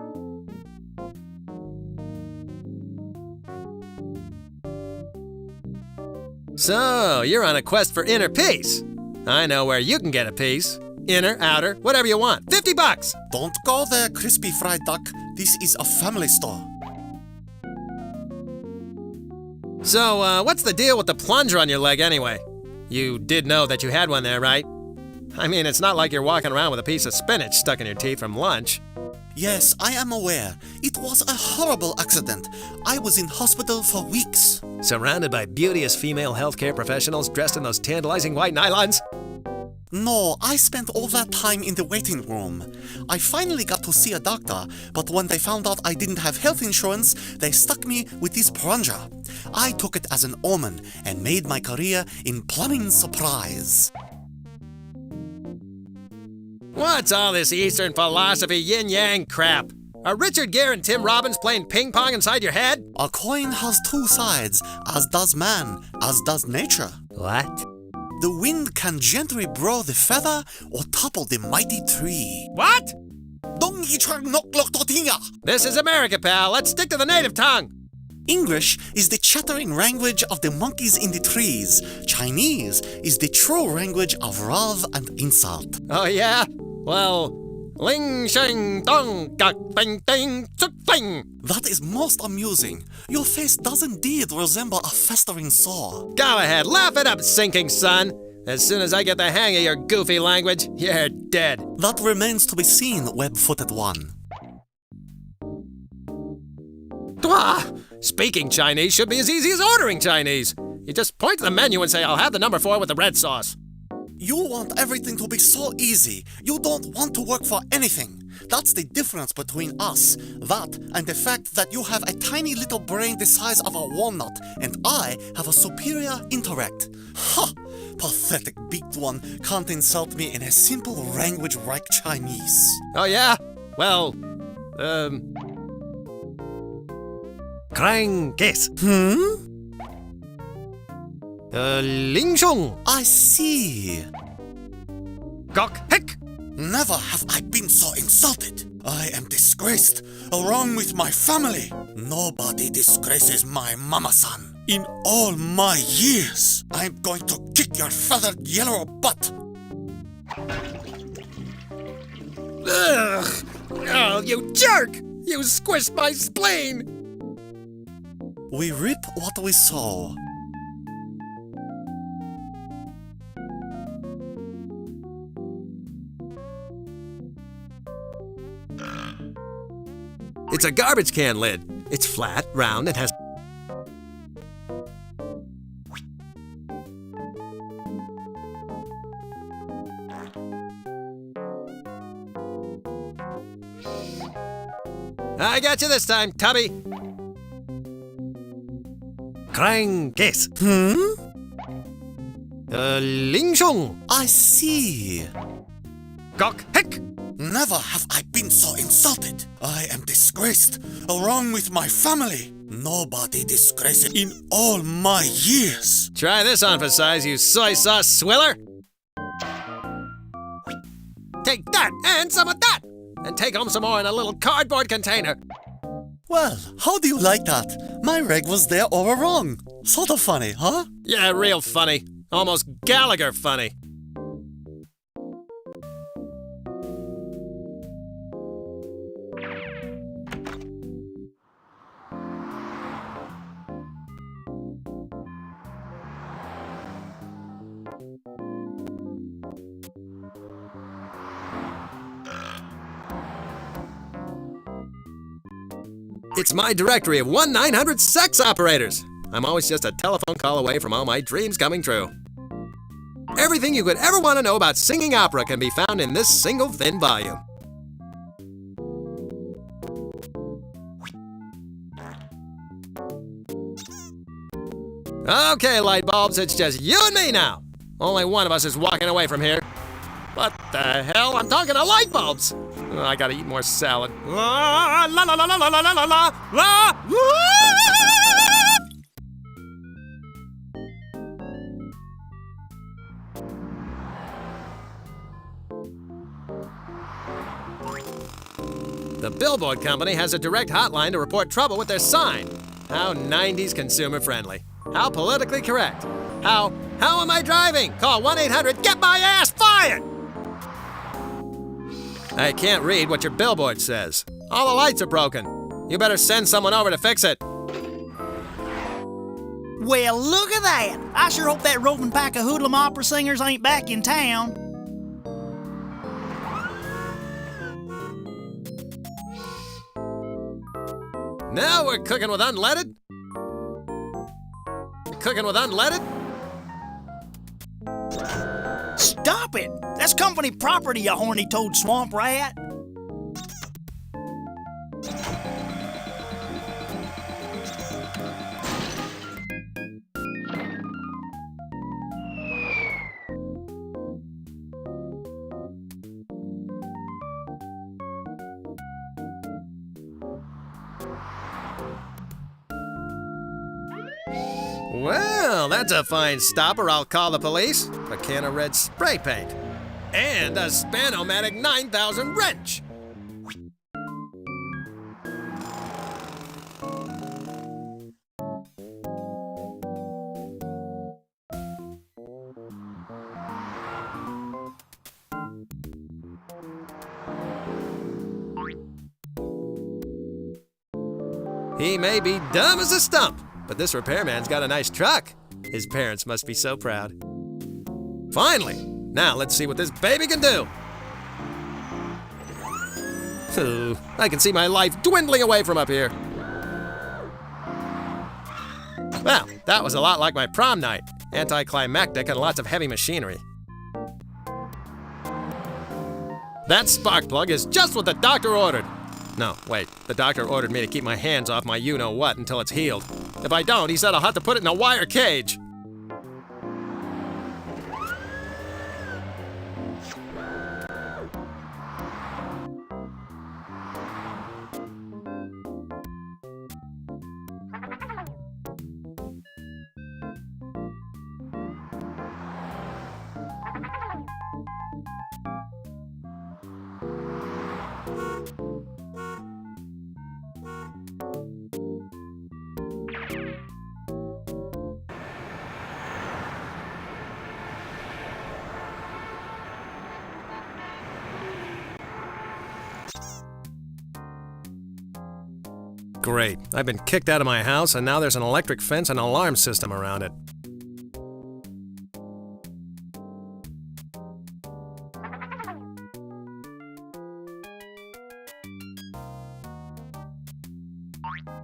So, you're on a quest for inner peace. I know where you can get a piece. Inner, outer, whatever you want. $50! Don't go there, crispy fried duck. This is a family store. So, what's the deal with the plunger on your leg anyway? You did know that you had one there, right? I mean, it's not like you're walking around with a piece of spinach stuck in your teeth from lunch. Yes, I am aware. It was a horrible accident. I was in hospital for weeks. Surrounded by beauteous female healthcare professionals dressed in those tantalizing white nylons? No, I spent all that time in the waiting room. I finally got to see a doctor, but when they found out I didn't have health insurance, they stuck me with this plunger. I took it as an omen and made my career in plumbing supplies. What's all this Eastern philosophy yin-yang crap? Are Richard Gere and Tim Robbins playing ping-pong inside your head? A coin has two sides, as does man, as does nature. What? The wind can gently blow the feather or topple the mighty tree. What? This is America, pal. Let's stick to the native tongue. English is the chattering language of the monkeys in the trees. Chinese is the true language of love and insult. Oh, yeah? Well, Ling shing dong gak bing ding chuk bing. That is most amusing. Your face does indeed resemble a festering sore. Go ahead, laugh it up, sinking sun. As soon as I get the hang of your goofy language, you're dead. That remains to be seen, web-footed one. Dwah! Speaking Chinese should be as easy as ordering Chinese. You just point to the menu and say, I'll have the number 4 with the red sauce. You want everything to be so easy. You don't want to work for anything. That's the difference between us. That and the fact that you have a tiny little brain the size of a walnut, and I have a superior intellect. Ha! Pathetic beaked one can't insult me in a simple language like Chinese. Oh yeah? Well, Krang guess. Ling Shung. I see. Gok Heck. Never have I been so insulted. I am disgraced, along with my family. Nobody disgraces my mama-san. In all my years, I'm going to kick your feathered yellow butt. Ugh! Oh, you jerk! You squished my spleen! We reap what we sow. It's a garbage can lid. It's flat, round, and has... I got you this time, Tubby. Krang guess. Ling Shung. I see. Gok Heck. Never have I been so insulted. I am disgraced, along with my family. Nobody disgraces in all my years. Try this on for size, you soy sauce swiller. Take that and some of that. And take home some more in a little cardboard container. Well, how do you like that? My reg was there all wrong. Sort of funny, huh? Yeah, real funny. Almost Gallagher funny. It's my directory of 1-900 sex operators. I'm always just a telephone call away from all my dreams coming true. Everything you could ever want to know about singing opera can be found in this single thin volume. Okay, light bulbs, it's just you and me now. Only one of us is walking away from here. What the hell? I'm talking to light bulbs. Oh, I gotta eat more salad. La la la la la la la la la. The billboard company has a direct hotline to report trouble with their sign. How 90s consumer friendly. How politically correct. How am I driving? Call 1-800 get my ass fired! I can't read what your billboard says. All the lights are broken. You better send someone over to fix it. Well, look at that. I sure hope that roving pack of hoodlum opera singers ain't back in town. Now we're cooking with unleaded? Cooking with unleaded? Stop it! That's company property, you horny-toed swamp rat. Well, that's a fine stopper. I'll call the police. A can of red spray paint. And a Spanomatic 9000 wrench. He may be dumb as a stump, but this repairman's got a nice truck. His parents must be so proud. Finally! Now let's see what this baby can do. Ooh, I can see my life dwindling away from up here. Well, that was a lot like my prom night. Anticlimactic and lots of heavy machinery. That spark plug is just what the doctor ordered. No, wait, the doctor ordered me to keep my hands off my you-know-what until it's healed. If I don't, he said I'll have to put it in a wire cage. Great. I've been kicked out of my house, and now there's an electric fence and alarm system around it.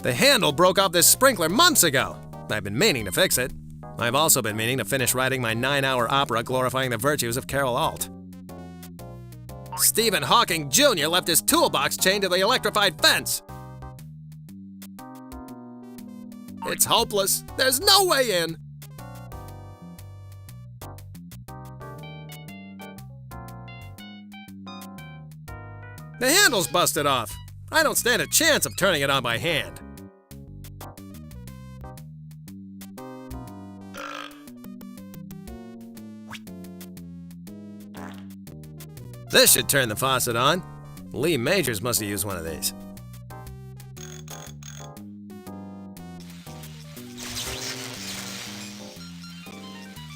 The handle broke off this sprinkler months ago. I've been meaning to fix it. I've also been meaning to finish writing my 9-hour opera glorifying the virtues of Carol Alt. Stephen Hawking Jr. left his toolbox chained to the electrified fence. It's hopeless. There's no way in. The handle's busted off. I don't stand a chance of turning it on by hand. This should turn the faucet on. Lee Majors must have used one of these.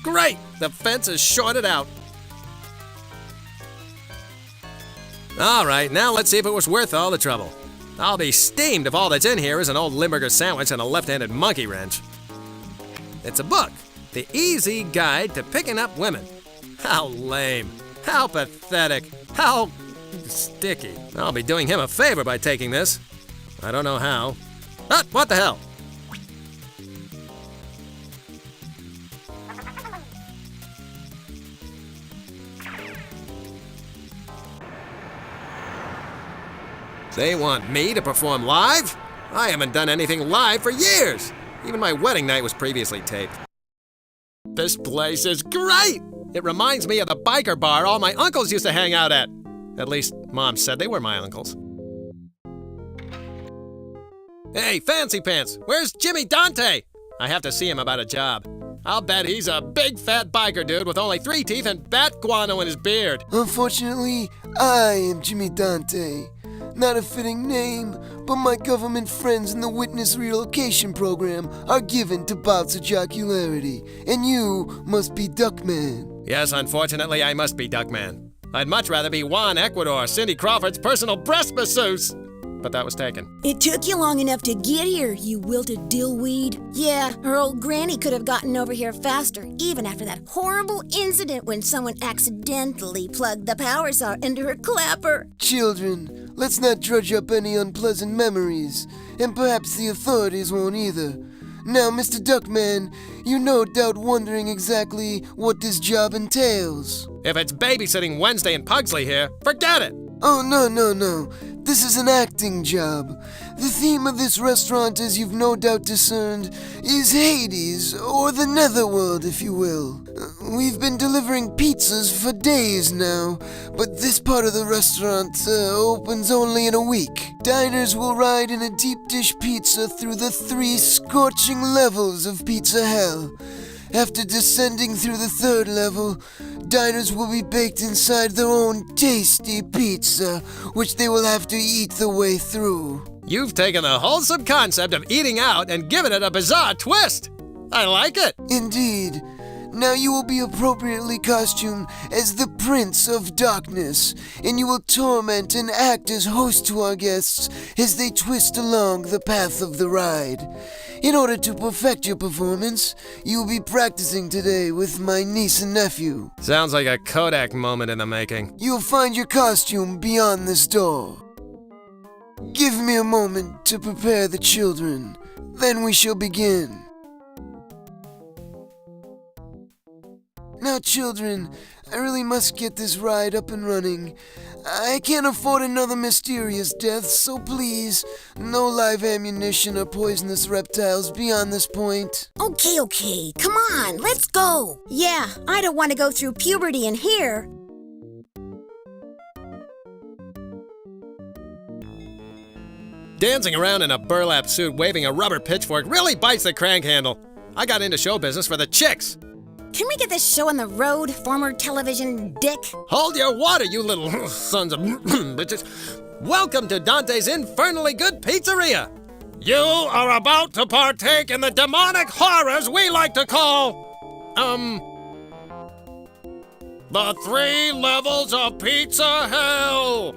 Great! The fence is shorted out. All right, now let's see if it was worth all the trouble. I'll be steamed if all that's in here is an old Limburger sandwich and a left-handed monkey wrench. It's a book, The Easy Guide to Picking Up Women. How lame. How pathetic. How sticky. I'll be doing him a favor by taking this. I don't know how. Ah, what the hell? They want me to perform live? I haven't done anything live for years. Even my wedding night was previously taped. This place is great! It reminds me of the biker bar all my uncles used to hang out at. At least, Mom said they were my uncles. Hey, Fancy Pants, where's Jimmy Dante? I have to see him about a job. I'll bet he's a big fat biker dude with only 3 teeth and bat guano in his beard. Unfortunately, I am Jimmy Dante. Not a fitting name, but my government friends in the witness relocation program are given to bouts of jocularity, and you must be Duckman. Yes, unfortunately, I must be Duckman. I'd much rather be Juan Ecuador, Cindy Crawford's personal breast masseuse. But that was taken. It took you long enough to get here, you wilted dillweed. Yeah, her old granny could have gotten over here faster, even after that horrible incident when someone accidentally plugged the power saw into her clapper. Children, let's not drudge up any unpleasant memories, and perhaps the authorities won't either. Now, Mr. Duckman, you're no doubt wondering exactly what this job entails. If it's babysitting Wednesday in Pugsley here, forget it! Oh, no. This is an acting job. The theme of this restaurant, as you've no doubt discerned, is Hades, or the Netherworld, if you will. We've been delivering pizzas for days now, but this part of the restaurant opens only in a week. Diners will ride in a deep dish pizza through the 3 scorching levels of pizza hell. After descending through the 3rd level, diners will be baked inside their own tasty pizza, which they will have to eat the way through. You've taken the wholesome concept of eating out and given it a bizarre twist. I like it. Indeed. Now you will be appropriately costumed as the Prince of Darkness, and you will torment and act as host to our guests as they twist along the path of the ride. In order to perfect your performance, you will be practicing today with my niece and nephew. Sounds like a Kodak moment in the making. You'll find your costume beyond this door. Give me a moment to prepare the children, then we shall begin. Now, children, I really must get this ride up and running. I can't afford another mysterious death, so please, no live ammunition or poisonous reptiles beyond this point. Okay, come on, let's go. Yeah, I don't want to go through puberty in here. Dancing around in a burlap suit waving a rubber pitchfork really bites the crank handle. I got into show business for the chicks. Can we get this show on the road, former television dick? Hold your water, you little sons of bitches. Welcome to Dante's Infernally Good Pizzeria. You are about to partake in the demonic horrors we like to call, the 3 levels of pizza hell.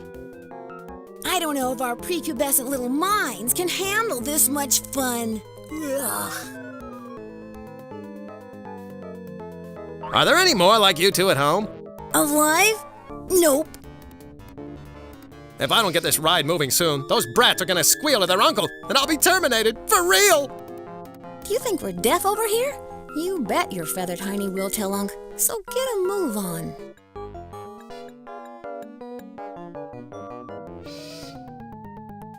I don't know if our prepubescent little minds can handle this much fun. Ugh. Are there any more like you two at home? Alive? Nope. If I don't get this ride moving soon, those brats are gonna squeal at their uncle, and I'll be terminated, for real! Do you think we're deaf over here? You bet your feathered hiney will tell Unc, so get a move on.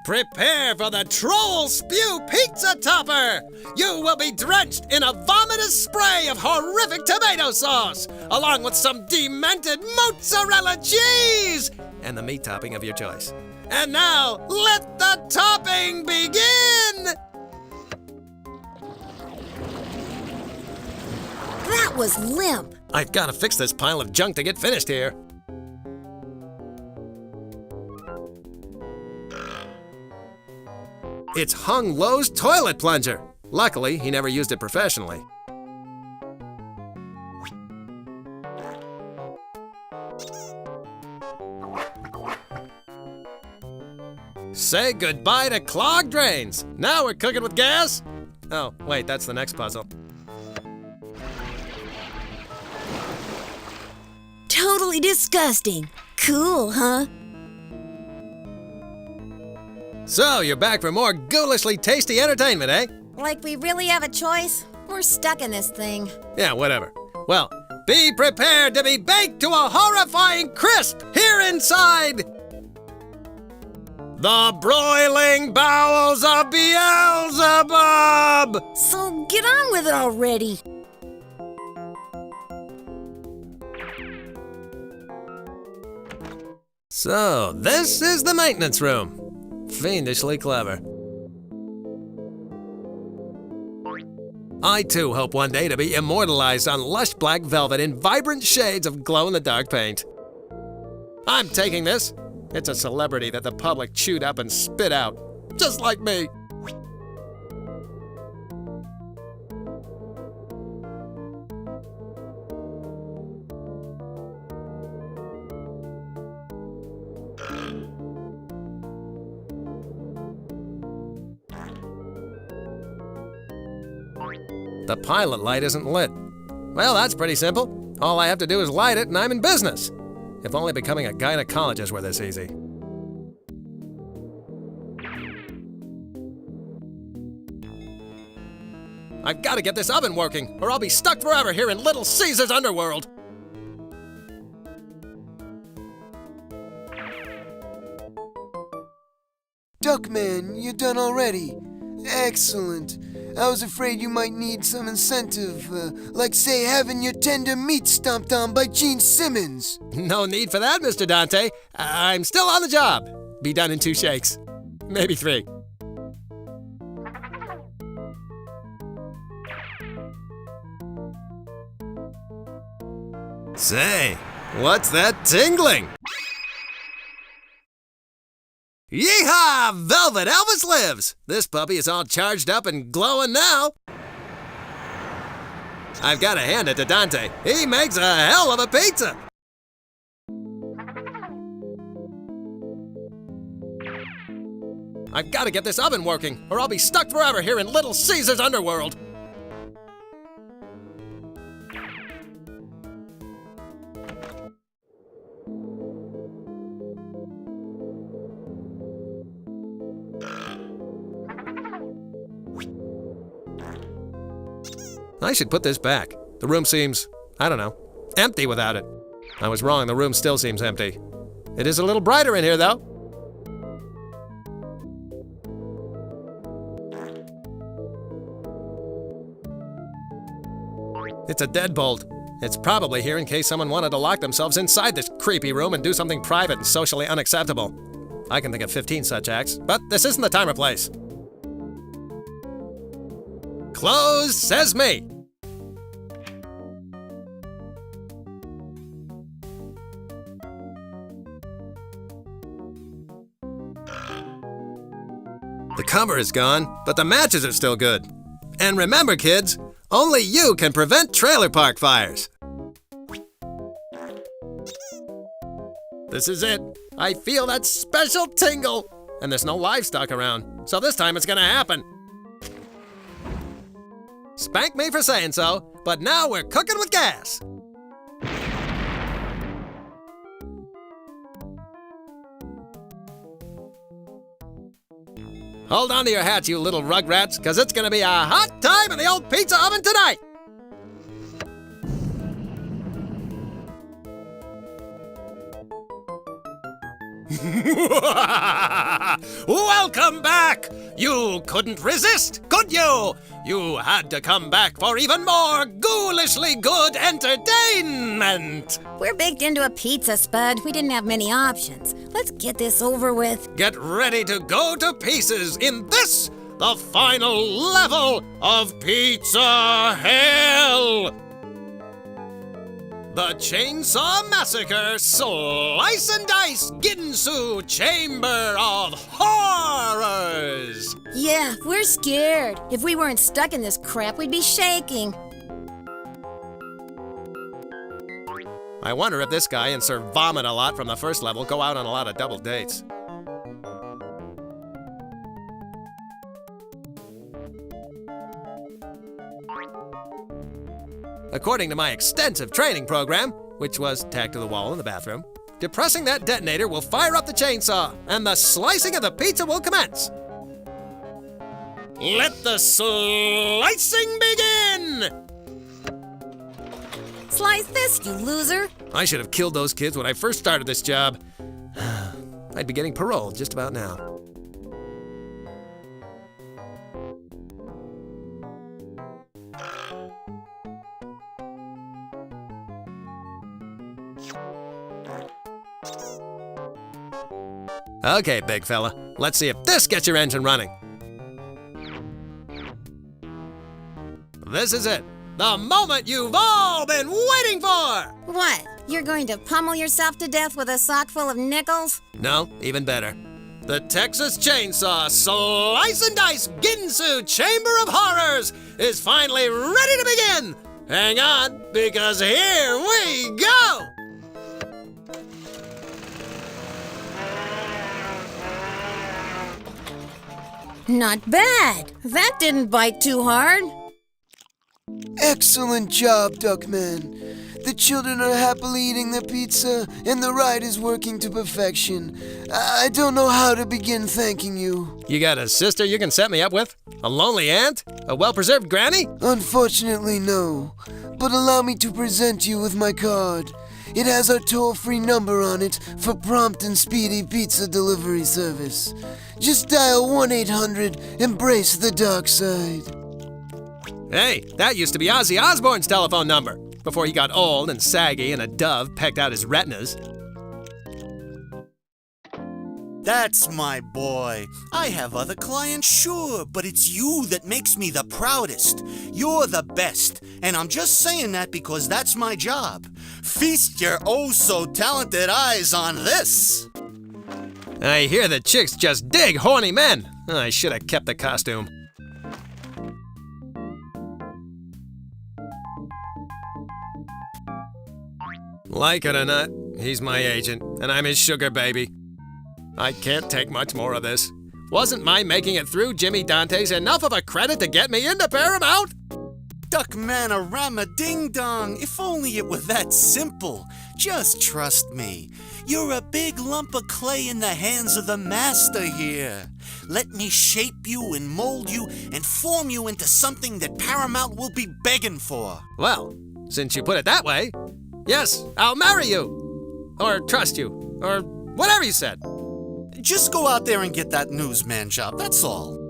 Prepare for the Troll Spew Pizza Topper! You will be drenched in a vomitous spray of horrific tomato sauce, along with some demented mozzarella cheese, and the meat topping of your choice. And now, let the topping begin! That was limp. I've got to fix this pile of junk to get finished here. It's Hung Lo's toilet plunger. Luckily, he never used it professionally. Say goodbye to clogged drains. Now we're cooking with gas? Oh, wait, that's the next puzzle. Totally disgusting. Cool, huh? So, you're back for more ghoulishly tasty entertainment, eh? Like we really have a choice? We're stuck in this thing. Yeah, whatever. Well, be prepared to be baked to a horrifying crisp here inside the broiling bowels of Beelzebub! So get on with it already. So, this is the maintenance room. Fiendishly clever. I too hope one day to be immortalized on lush black velvet in vibrant shades of glow-in-the-dark paint. I'm taking this. It's a celebrity that the public chewed up and spit out, just like me. The pilot light isn't lit. Well, that's pretty simple. All I have to do is light it and I'm in business. If only becoming a gynecologist were this easy. I've got to get this oven working, or I'll be stuck forever here in Little Caesar's underworld. Duckman, you're done already. Excellent. I was afraid you might need some incentive, like, say, having your tender meat stomped on by Gene Simmons. No need for that, Mr. Dante. I'm still on the job. Be done in 2 shakes. Maybe 3. Say, what's that tingling? Yeehaw! Velvet Elvis lives! This puppy is all charged up and glowing now. I've got to hand it to Dante. He makes a hell of a pizza. I've got to get this oven working, or I'll be stuck forever here in Little Caesar's underworld. I should put this back. The room seems, I don't know, empty without it. I was wrong, the room still seems empty. It is a little brighter in here, though. It's a deadbolt. It's probably here in case someone wanted to lock themselves inside this creepy room and do something private and socially unacceptable. I can think of 15 such acts, but this isn't the time or place. Close, says me. The cover is gone, but the matches are still good. And remember, kids, only you can prevent trailer park fires. This is it. I feel that special tingle. And there's no livestock around, so this time it's gonna happen. Spank me for saying so, but now we're cooking with gas. Hold on to your hats, you little rugrats, because it's going to be a hot time in the old pizza oven tonight! Welcome back! You couldn't resist, could you? You had to come back for even more ghoulishly good entertainment! We're baked into a pizza, Spud. We didn't have many options. Let's get this over with. Get ready to go to pieces in this, the final level of Pizza Hell! The Chainsaw Massacre Slice and Dice Ginsu Chamber of Horrors! Yeah, we're scared. If we weren't stuck in this crap, we'd be shaking. I wonder if this guy and Sir Vomit a lot from the first level go out on a lot of double dates. According to my extensive training program, which was tacked to the wall in the bathroom, depressing that detonator will fire up the chainsaw, and the slicing of the pizza will commence. Let the slicing begin! Slice this, you loser! I should have killed those kids when I first started this job. I'd be getting parole just about now. Okay, big fella. Let's see if this gets your engine running. This is it. The moment you've all been waiting for! What? You're going to pummel yourself to death with a sock full of nickels? No, even better. The Texas Chainsaw Slice and Dice Ginsu Chamber of Horrors is finally ready to begin! Hang on, because here we go! Not bad. That didn't bite too hard. Excellent job, Duckman. The children are happily eating their pizza, and the ride is working to perfection. I don't know how to begin thanking you. You got a sister you can set me up with? A lonely aunt? A well-preserved granny? Unfortunately, no. But allow me to present you with my card. It has our toll-free number on it for prompt and speedy pizza delivery service. Just dial 1-800, embrace the dark side. Hey, that used to be Ozzy Osbourne's telephone number, before he got old and saggy and a dove pecked out his retinas. That's my boy. I have other clients, sure, but it's you that makes me the proudest. You're the best, and I'm just saying that because that's my job. Feast your oh-so-talented eyes on this. I hear the chicks just dig horny men. I should have kept the costume. Like it or not, he's my agent, and I'm his sugar baby. I can't take much more of this. Wasn't my making it through Jimmy Dante's enough of a credit to get me into Paramount? Duckman-a-rama ding-dong, if only it were that simple. Just trust me. You're a big lump of clay in the hands of the master here. Let me shape you and mold you and form you into something that Paramount will be begging for. Well, since you put it that way, yes, I'll marry you. Or trust you. Or whatever you said. Just go out there and get that newsman job, that's all.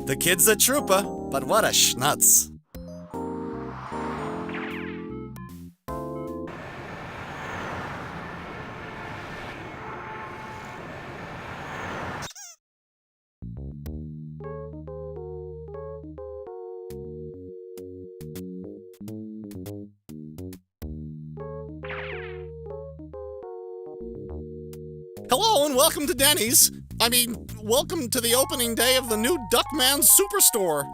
The kid's a trooper, but what a schnutz. Hello and welcome to Denny's. Welcome to the opening day of the new Duckman Superstore.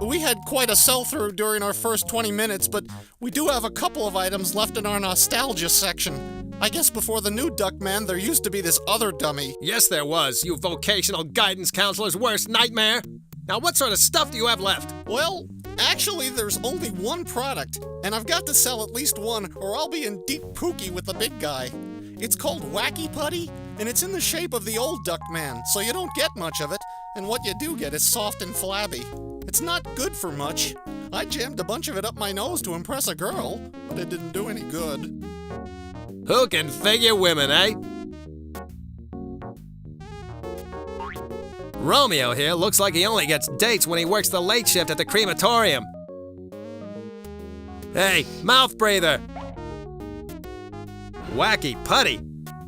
We had quite a sell-through during our first 20 minutes, but we do have a couple of items left in our nostalgia section. I guess before the new Duckman, there used to be this other dummy. Yes, there was, you vocational guidance counselor's worst nightmare. Now, what sort of stuff do you have left? Well, actually, there's only one product, and I've got to sell at least one, or I'll be in deep pookie with the big guy. It's called Wacky Putty, and it's in the shape of the old Duckman, so you don't get much of it, and what you do get is soft and flabby. It's not good for much. I jammed a bunch of it up my nose to impress a girl, but it didn't do any good. Who can figure women, eh? Romeo here looks like he only gets dates when he works the late shift at the crematorium. Hey, mouth breather! Wacky Putty?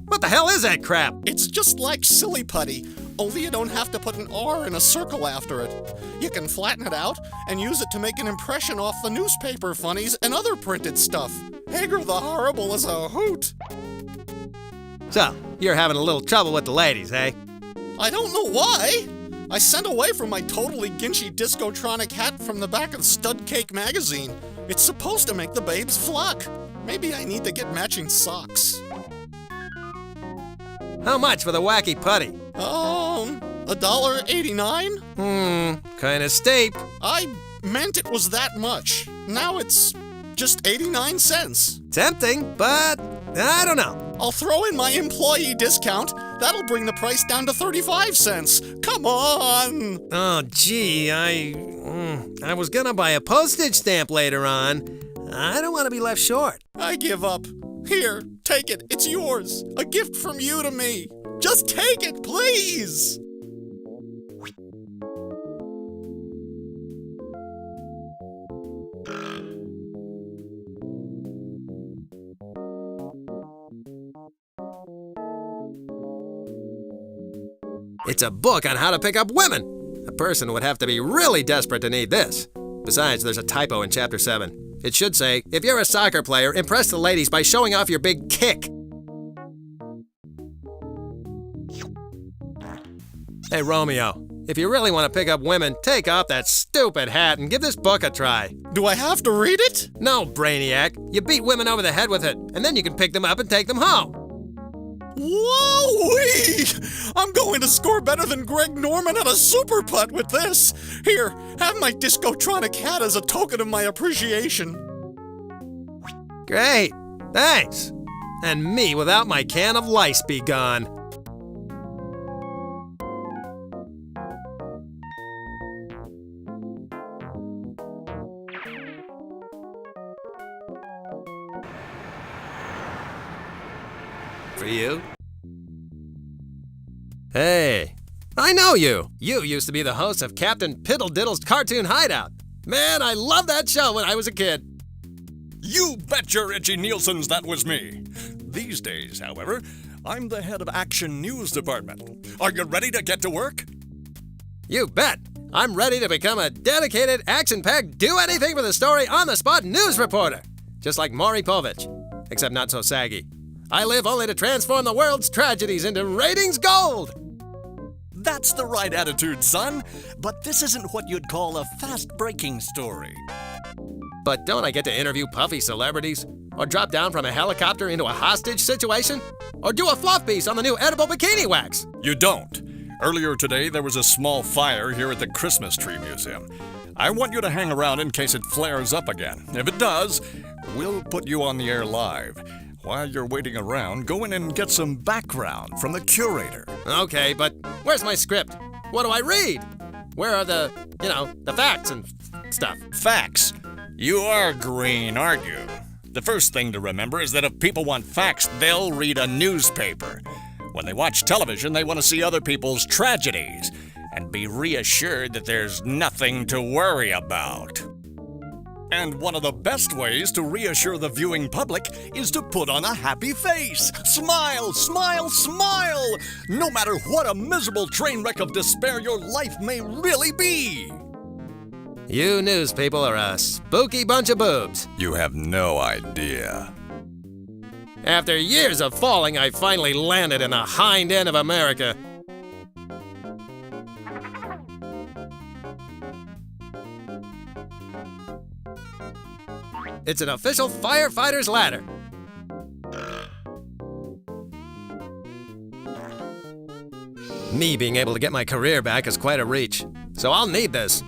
What the hell is that crap? It's just like Silly Putty, only you don't have to put an R in a circle after it. You can flatten it out and use it to make an impression off the newspaper funnies and other printed stuff. Hager the Horrible is a hoot. So, you're having a little trouble with the ladies, eh? I don't know why. I sent away from my totally ginchy discotronic hat from the back of Stud Cake magazine. It's supposed to make the babes flock. Maybe I need to get matching socks. How much for the Wacky Putty? $1.89? Kinda steep. I meant it was that much. Now it's just 89 cents. Tempting, but I don't know. I'll throw in my employee discount. That'll bring the price down to 35 cents. Come on! Oh, gee, I was gonna buy a postage stamp later on. I don't want to be left short. I give up. Here, take it. It's yours. A gift from you to me. Just take it, please! It's a book on how to pick up women. A person would have to be really desperate to need this. Besides, there's a typo in Chapter 7. It should say, if you're a soccer player, impress the ladies by showing off your big kick. Hey, Romeo, if you really want to pick up women, take off that stupid hat and give this book a try. Do I have to read it? No, Brainiac. You beat women over the head with it, and then you can pick them up and take them home. Whoa-wee! I'm going to score better than Greg Norman at a super putt with this. Here, have my Discotronic hat as a token of my appreciation. Great, thanks. And me without my can of lice be gone. For you? Hey, I know you. You used to be the host of Captain Piddle-Diddle's Cartoon Hideout. Man, I loved that show when I was a kid. You betcha, Richie Nielsen's that was me. These days, however, I'm the head of Action News Department. Are you ready to get to work? You bet. I'm ready to become a dedicated, action-packed, do-anything-for-the-story, on-the-spot news reporter. Just like Maury Povich, except not so saggy. I live only to transform the world's tragedies into ratings gold. That's the right attitude, son. But this isn't what you'd call a fast-breaking story. But don't I get to interview puffy celebrities? Or drop down from a helicopter into a hostage situation? Or do a fluff piece on the new edible bikini wax? You don't. Earlier today, there was a small fire here at the Christmas Tree Museum. I want you to hang around in case it flares up again. If it does, we'll put you on the air live. While you're waiting around, go in and get some background from the curator. Okay, but where's my script? What do I read? Where are the facts and stuff? Facts? You are green, aren't you? The first thing to remember is that if people want facts, they'll read a newspaper. When they watch television, they want to see other people's tragedies and be reassured that there's nothing to worry about. And one of the best ways to reassure the viewing public is to put on a happy face. Smile, smile, smile! No matter what a miserable train wreck of despair your life may really be. You news people are a spooky bunch of boobs. You have no idea. After years of falling, I finally landed in the hind end of America. It's an official firefighter's ladder. Me being able to get my career back is quite a reach, so I'll need this.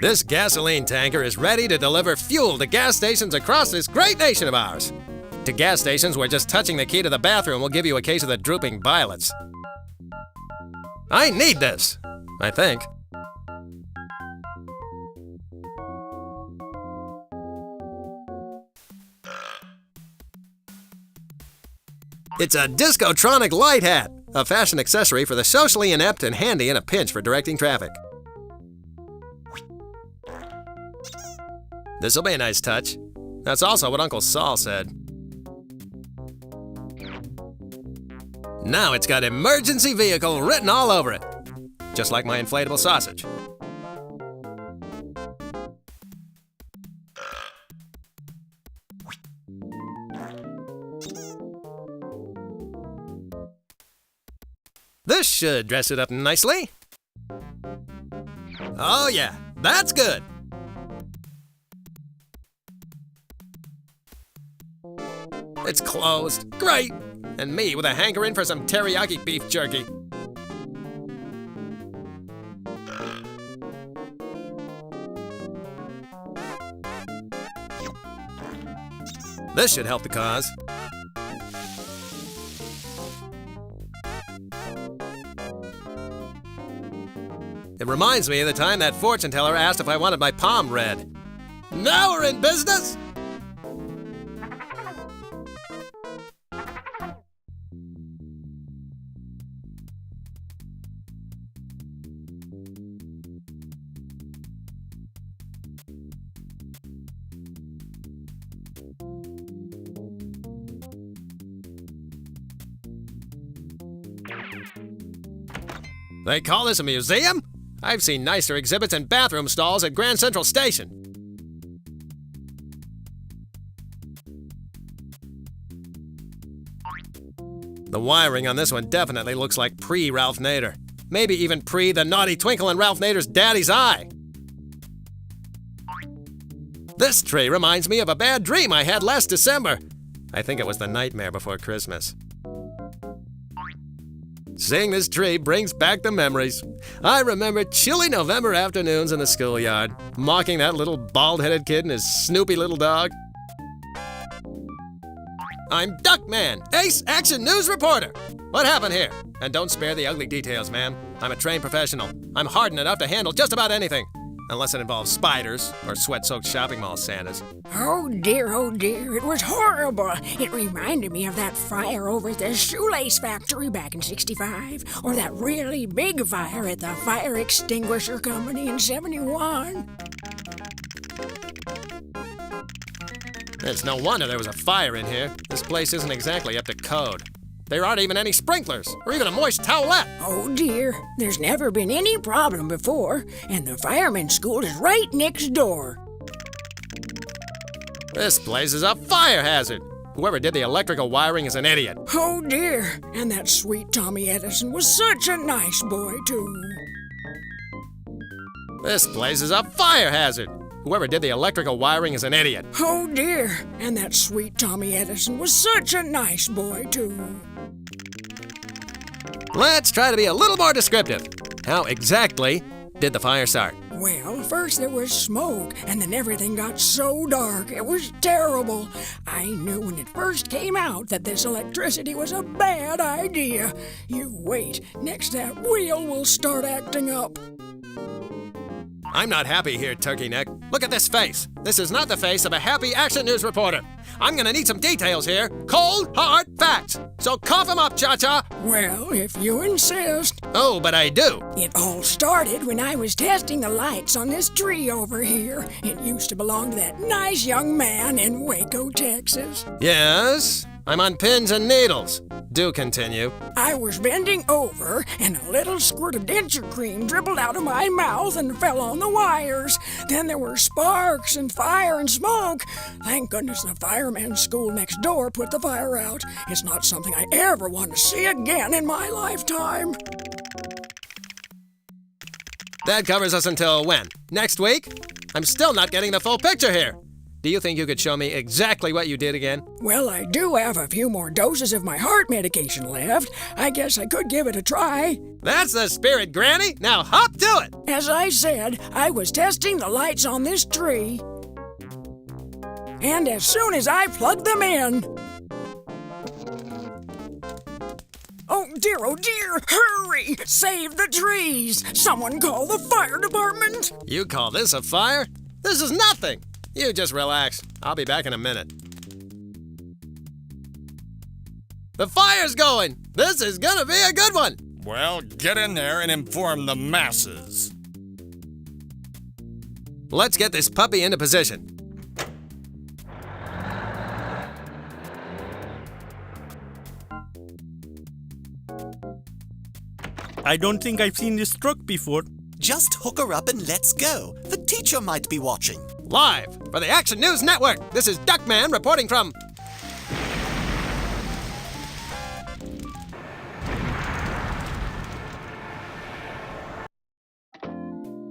This gasoline tanker is ready to deliver fuel to gas stations across this great nation of ours. To gas stations where just touching the key to the bathroom will give you a case of the drooping violets. I need this, I think. It's a Discotronic light hat, a fashion accessory for the socially inept and handy in a pinch for directing traffic. This'll be a nice touch. That's also what Uncle Saul said. Now it's got emergency vehicle written all over it. Just like my inflatable sausage. This should dress it up nicely. Oh yeah, that's good. It's closed. Great! And me with a hankering for some teriyaki beef jerky. This should help the cause. It reminds me of the time that fortune teller asked if I wanted my palm read. Now we're in business! They call this a museum? I've seen nicer exhibits and bathroom stalls at Grand Central Station. The wiring on this one definitely looks like pre-Ralph Nader. Maybe even pre the naughty twinkle in Ralph Nader's daddy's eye. This tree reminds me of a bad dream I had last December. I think it was the nightmare before Christmas. Seeing this tree brings back the memories. I remember chilly November afternoons in the schoolyard, mocking that little bald-headed kid and his snoopy little dog. I'm Duckman, ace action news reporter. What happened here? And don't spare the ugly details, man. I'm a trained professional. I'm hardened enough to handle just about anything. Unless it involves spiders or sweat-soaked shopping mall Santas. Oh dear, it was horrible. It reminded me of that fire over at the shoelace factory back in '65, or that really big fire at the fire extinguisher company in '71. It's no wonder there was a fire in here. This place isn't exactly up to code. There aren't even any sprinklers, or even a moist towelette. Oh dear, there's never been any problem before, and the firemen's school is right next door. This place is a fire hazard. Whoever did the electrical wiring is an idiot. Oh dear, and that sweet Tommy Edison was such a nice boy, too. This place is a fire hazard. Whoever did the electrical wiring is an idiot. Oh dear, and that sweet Tommy Edison was such a nice boy, too. Let's try to be a little more descriptive. How exactly did the fire start? Well, first there was smoke, and then everything got so dark. It was terrible. I knew when it first came out that this electricity was a bad idea. You wait, next that wheel will start acting up. I'm not happy here, Turkey Neck. Look at this face. This is not the face of a happy action news reporter. I'm gonna need some details here. Cold, hard facts. So cough 'em up, Cha-Cha. Well, if you insist. Oh, but I do. It all started when I was testing the lights on this tree over here. It used to belong to that nice young man in Waco, Texas. Yes? I'm on pins and needles. Do continue. I was bending over, and a little squirt of denture cream dribbled out of my mouth and fell on the wires. Then there were sparks and fire and smoke. Thank goodness the fireman's school next door put the fire out. It's not something I ever want to see again in my lifetime. That covers us until when? Next week? I'm still not getting the full picture here. Do you think you could show me exactly what you did again? Well, I do have a few more doses of my heart medication left. I guess I could give it a try. That's the spirit, Granny. Now hop to it. As I said, I was testing the lights on this tree. And as soon as I plugged them in... Oh dear, hurry! Save the trees! Someone call the fire department! You call this a fire? This is nothing! You just relax. I'll be back in a minute. The fire's going! This is gonna be a good one! Well, get in there and inform the masses. Let's get this puppy into position. I don't think I've seen this truck before. Just hook her up and let's go. The teacher might be watching. Live for the Action News Network, this is Duckman reporting from...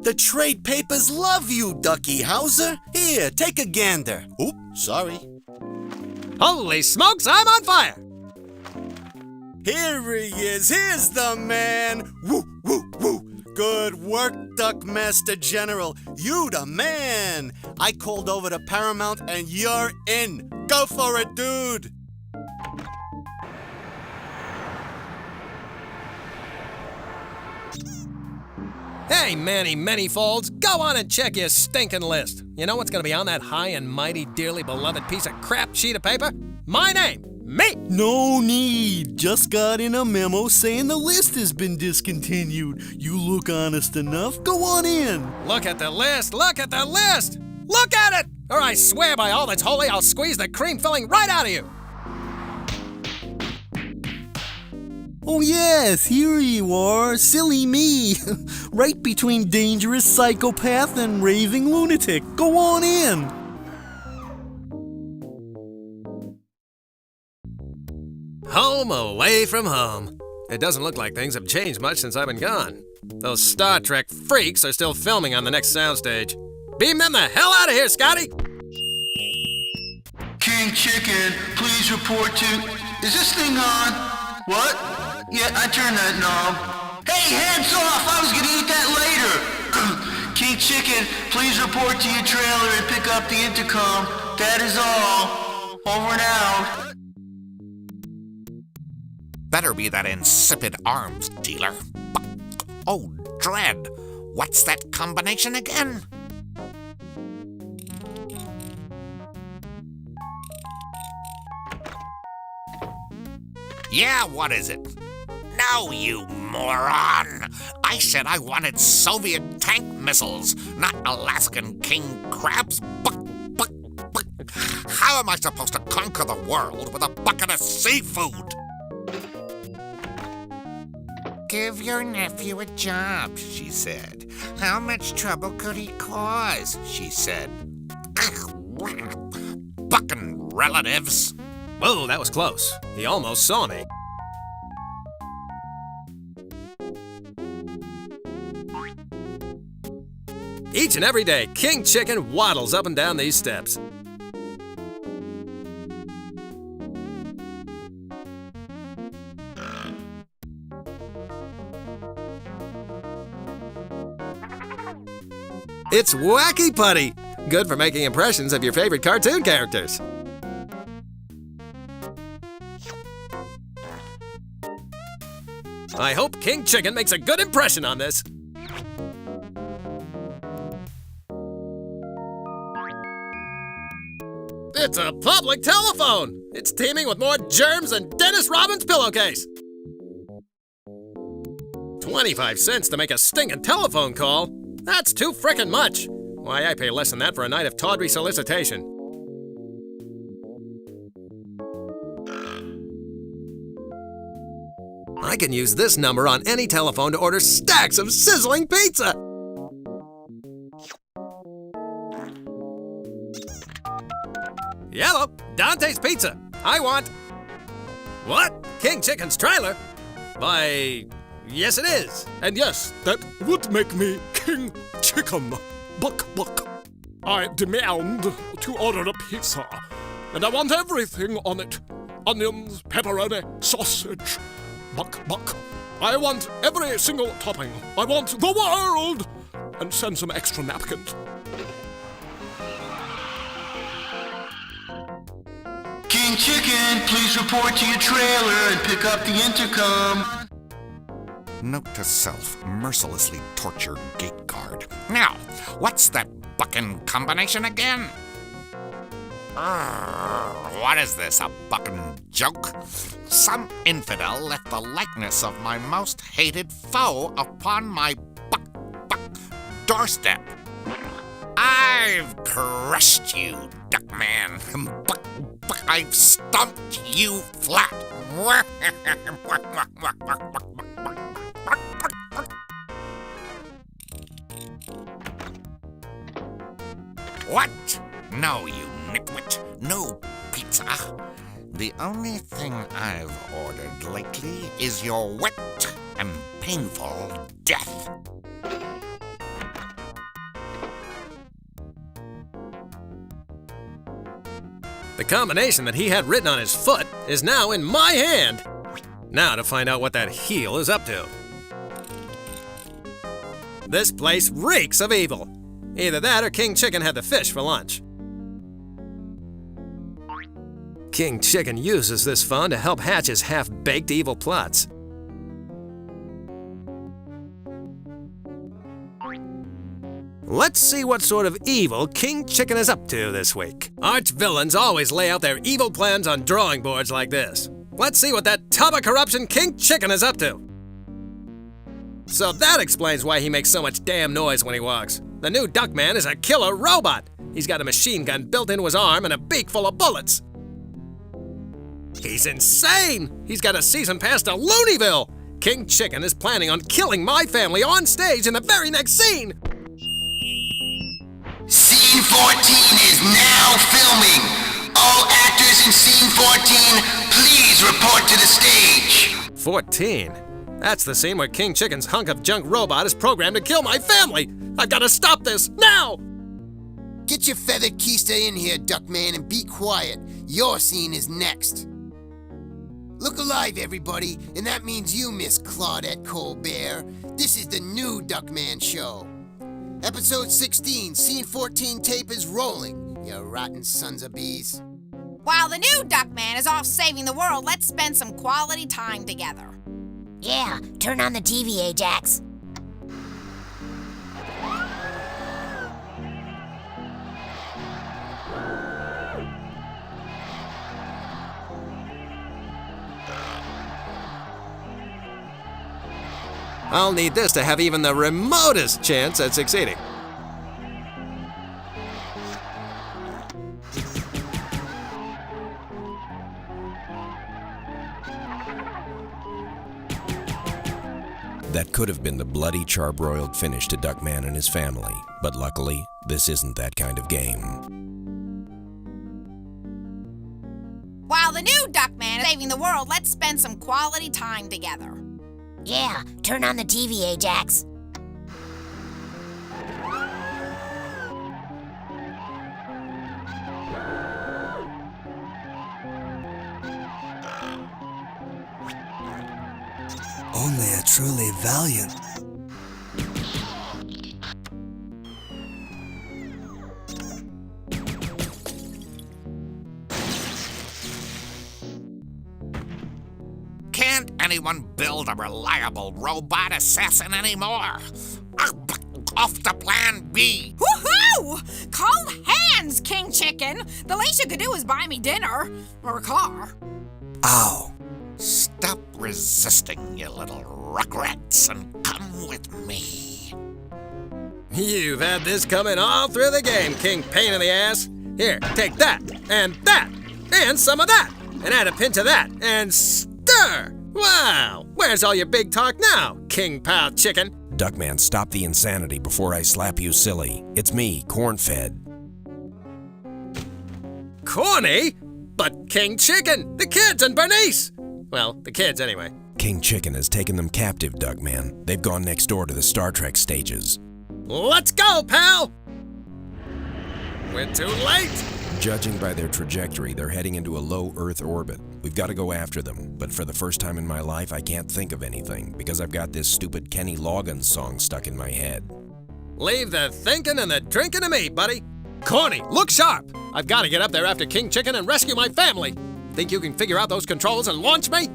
The trade papers love you, Ducky Hauser. Here, take a gander. Oop, sorry. Holy smokes, I'm on fire! Here he is. Here's the man. Woo, woo, woo. Good work, Duckmaster General. You the man. I called over to Paramount and you're in. Go for it, dude. Hey, Manny Manyfolds, go on and check your stinking list. You know what's gonna be on that high and mighty, dearly beloved piece of crap sheet of paper? My name, me! No need. Just got in a memo saying the list has been discontinued. You look honest enough. Go on in. Look at the list! Look at the list! Look at it! Or I swear by all that's holy, I'll squeeze the cream filling right out of you! Oh yes, here you are, silly me. Right between dangerous psychopath and raving lunatic. Go on in. Home away from home. It doesn't look like things have changed much since I've been gone. Those Star Trek freaks are still filming on the next soundstage. Beam them the hell out of here, Scotty! King Chicken, please report to... Is this thing on? What? Yeah, I turned that knob. Hey, hands off! I was gonna eat that later! King Chicken, please report to your trailer and pick up the intercom. That is all. Over and out. Better be that insipid arms dealer. Oh, dread. What's that combination again? Yeah, what is it? No, you moron! I said I wanted Soviet tank missiles, not Alaskan king crabs. How am I supposed to conquer the world with a bucket of seafood? Give your nephew a job, she said. How much trouble could he cause, she said. Bucking relatives. Whoa, that was close. He almost saw me. Each and every day, King Chicken waddles up and down these steps. It's Wacky Putty! Good for making impressions of your favorite cartoon characters. I hope King Chicken makes a good impression on this. It's a public telephone! It's teeming with more germs than Dennis Robbins' pillowcase. 25 cents to make a stinking telephone call? That's too frickin' much. Why, I pay less than that for a night of tawdry solicitation. I can use this number on any telephone to order stacks of sizzling pizza. Yellow, Dante's Pizza. I want... What? King Chicken's trailer? Why, yes it is. And yes, that would make me King Chicken. Buck. I demand to order a pizza, and I want everything on it. Onions, pepperoni, sausage. Buck. I want every single topping. I want the world! And send some extra napkins. King Chicken, please report to your trailer and pick up the intercom. Note to self, mercilessly torture gate guard. Now, what's that bucking combination again? What is this, a bucking joke? Some infidel left the likeness of my most hated foe upon my buck doorstep. I've crushed you, Duckman. Buck, I've stomped you flat. What? No, you nitwit. No pizza. The only thing I've ordered lately is your wet and painful death. The combination that he had written on his foot is now in my hand. Now to find out what that heel is up to. This place reeks of evil. Either that or King Chicken had the fish for lunch. King Chicken uses this phone to help hatch his half-baked evil plots. Let's see what sort of evil King Chicken is up to this week. Arch-villains always lay out their evil plans on drawing boards like this. Let's see what that tub of corruption King Chicken is up to. So that explains why he makes so much damn noise when he walks. The new Duckman is a killer robot. He's got a machine gun built into his arm and a beak full of bullets. He's insane! He's got a season pass to Looneyville! King Chicken is planning on killing my family on stage in the very next scene! Scene 14 is now filming. All actors in scene 14, please report to the stage. 14? That's the scene where King Chicken's hunk of junk robot is programmed to kill my family! I've got to stop this, now! Get your feathered keister in here, Duckman, and be quiet. Your scene is next. Look alive, everybody, and that means you, Miss Claudette Colbert. This is the new Duckman Show. Episode 16, Scene 14 tape is rolling, you rotten sons of bees. While the new Duckman is off saving the world, let's spend some quality time together. Yeah, turn on the TV, Ajax. I'll need this to have even the remotest chance at succeeding. could have been the bloody charbroiled finish to Duckman and his family, but luckily, this isn't that kind of game. While the new Duckman is saving the world, let's spend some quality time together. Yeah, turn on the TV, Ajax. Only a truly valiant. Can't anyone build a reliable robot assassin anymore? Off to Plan B. Woohoo! Cold hands, King Chicken. The least you could do is buy me dinner. Or a car. Ow. Stop resisting, you little rugrats, and come with me. You've had this coming all through the game, King Pain in the Ass. Here, take that, and some of that, and add a pin to that, and stir! Wow! Where's all your big talk now, King Pal Chicken? Duckman, stop the insanity before I slap you silly. It's me, Cornfed. Corny? But King Chicken, the kids, and Bernice! Well, the kids, anyway. King Chicken has taken them captive, Duckman. They've gone next door to the Star Trek stages. Let's go, pal! We're too late! Judging by their trajectory, they're heading into a low Earth orbit. We've got to go after them, but for the first time in my life, I can't think of anything because I've got this stupid Kenny Loggins song stuck in my head. Leave the thinking and the drinking to me, buddy. Corny, look sharp! I've got to get up there after King Chicken and rescue my family. Think you can figure out those controls and launch me?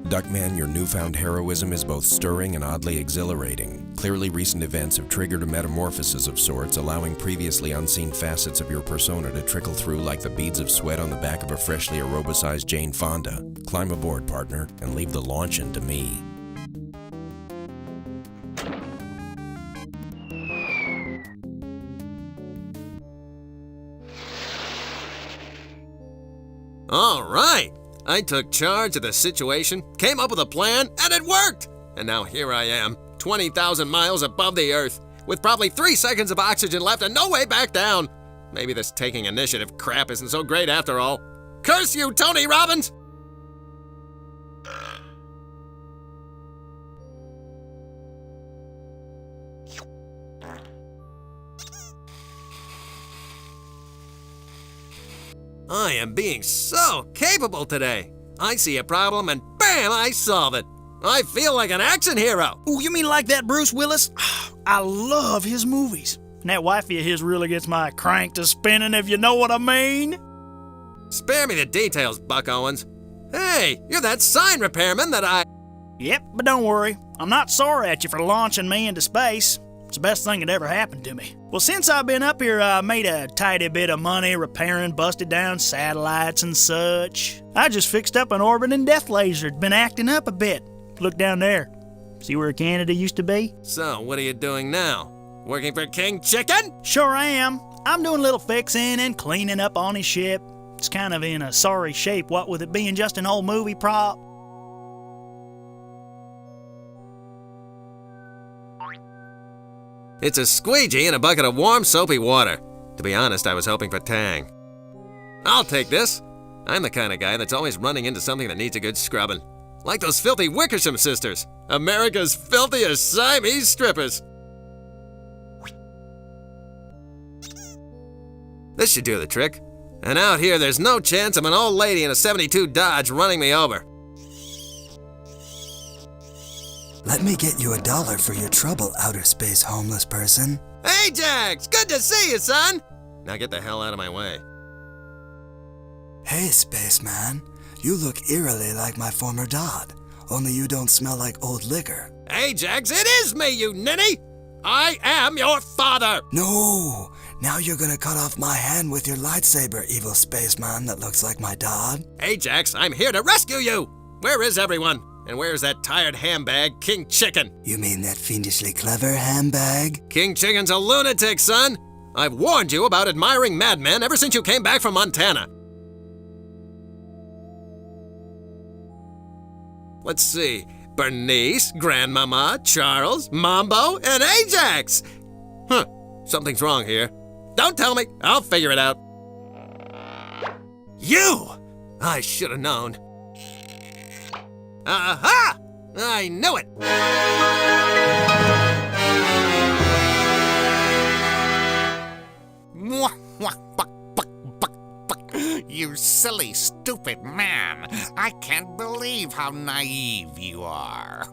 Duckman, your newfound heroism is both stirring and oddly exhilarating. Clearly, recent events have triggered a metamorphosis of sorts, allowing previously unseen facets of your persona to trickle through like the beads of sweat on the back of a freshly aerobicized Jane Fonda. Climb aboard, partner, and leave the launching to me. All right. I took charge of the situation, came up with a plan, and it worked! And now here I am, 20,000 miles above the Earth, with probably 3 seconds of oxygen left and no way back down. Maybe this taking initiative crap isn't so great after all. Curse you, Tony Robbins! I am being so capable today. I see a problem and bam, I solve it. I feel like an action hero. Ooh, you mean like that Bruce Willis? I love his movies. And that wifey of his really gets my crank to spinning, if you know what I mean. Spare me the details, Buck Owens. Hey, you're that sign repairman that I... Yep, but don't worry. I'm not sorry at you for launching me into space. It's the best thing that ever happened to me. Well, since I've been up here, I made a tidy bit of money repairing busted down satellites and such. I just fixed up an orbiting death laser. It's been acting up a bit. Look down there. See where Canada used to be? So, what are you doing now? Working for King Chicken? Sure am. I'm doing a little fixing and cleaning up on his ship. It's kind of in a sorry shape, what with it being just an old movie prop. It's a squeegee in a bucket of warm, soapy water. To be honest, I was hoping for Tang. I'll take this. I'm the kind of guy that's always running into something that needs a good scrubbing. Like those filthy Wickersham sisters, America's filthiest Siamese strippers. This should do the trick. And out here, there's no chance of an old lady in a 72 Dodge running me over. Let me get you $1 for your trouble, outer space homeless person. Hey, Jax! Good to see you, son! Now get the hell out of my way. Hey, spaceman. You look eerily like my former Dodd, only you don't smell like old liquor. Hey, Jax, it is me, you ninny! I am your father! No! Now you're gonna cut off my hand with your lightsaber, evil spaceman that looks like my Dodd. Hey, Jax, I'm here to rescue you! Where is everyone? And where's that tired handbag, King Chicken? You mean that fiendishly clever handbag? King Chicken's a lunatic, son! I've warned you about admiring madmen ever since you came back from Montana. Let's see. Bernice, Grandmama, Charles, Mambo, and Ajax. Huh, something's wrong here. Don't tell me, I'll figure it out. You! I should have known. Aha! I knew it! You silly, stupid man. I can't believe how naive you are.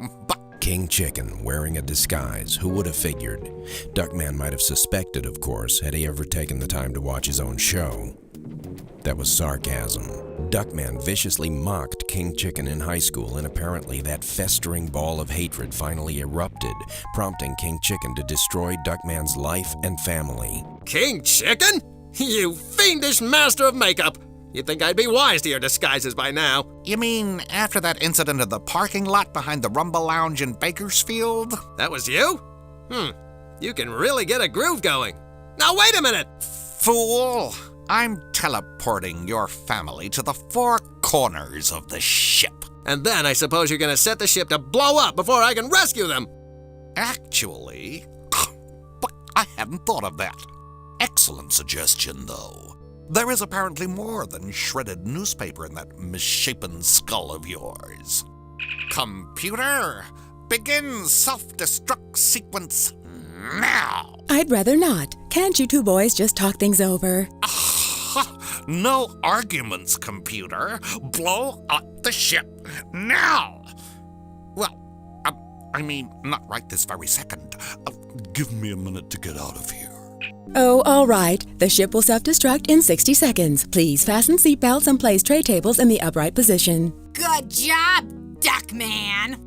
King Chicken wearing a disguise. Who would have figured? Duckman might have suspected, of course, had he ever taken the time to watch his own show. That was sarcasm. Duckman viciously mocked King Chicken in high school, and apparently that festering ball of hatred finally erupted, prompting King Chicken to destroy Duckman's life and family. King Chicken? You fiendish master of makeup! You'd think I'd be wise to your disguises by now. You mean after that incident in the parking lot behind the Rumble Lounge in Bakersfield? That was you? You can really get a groove going. Now wait a minute! Fool! I'm teleporting your family to the four corners of the ship. And then I suppose you're gonna set the ship to blow up before I can rescue them. Actually, I hadn't thought of that. Excellent suggestion, though. There is apparently more than shredded newspaper in that misshapen skull of yours. Computer, begin self-destruct sequence now. I'd rather not. Can't you two boys just talk things over? No arguments, computer. Blow up the ship now. Well, I mean, not right this very second. Give me a minute to get out of here. Oh, all right. The ship will self-destruct in 60 seconds. Please fasten seatbelts and place tray tables in the upright position. Good job, Duckman.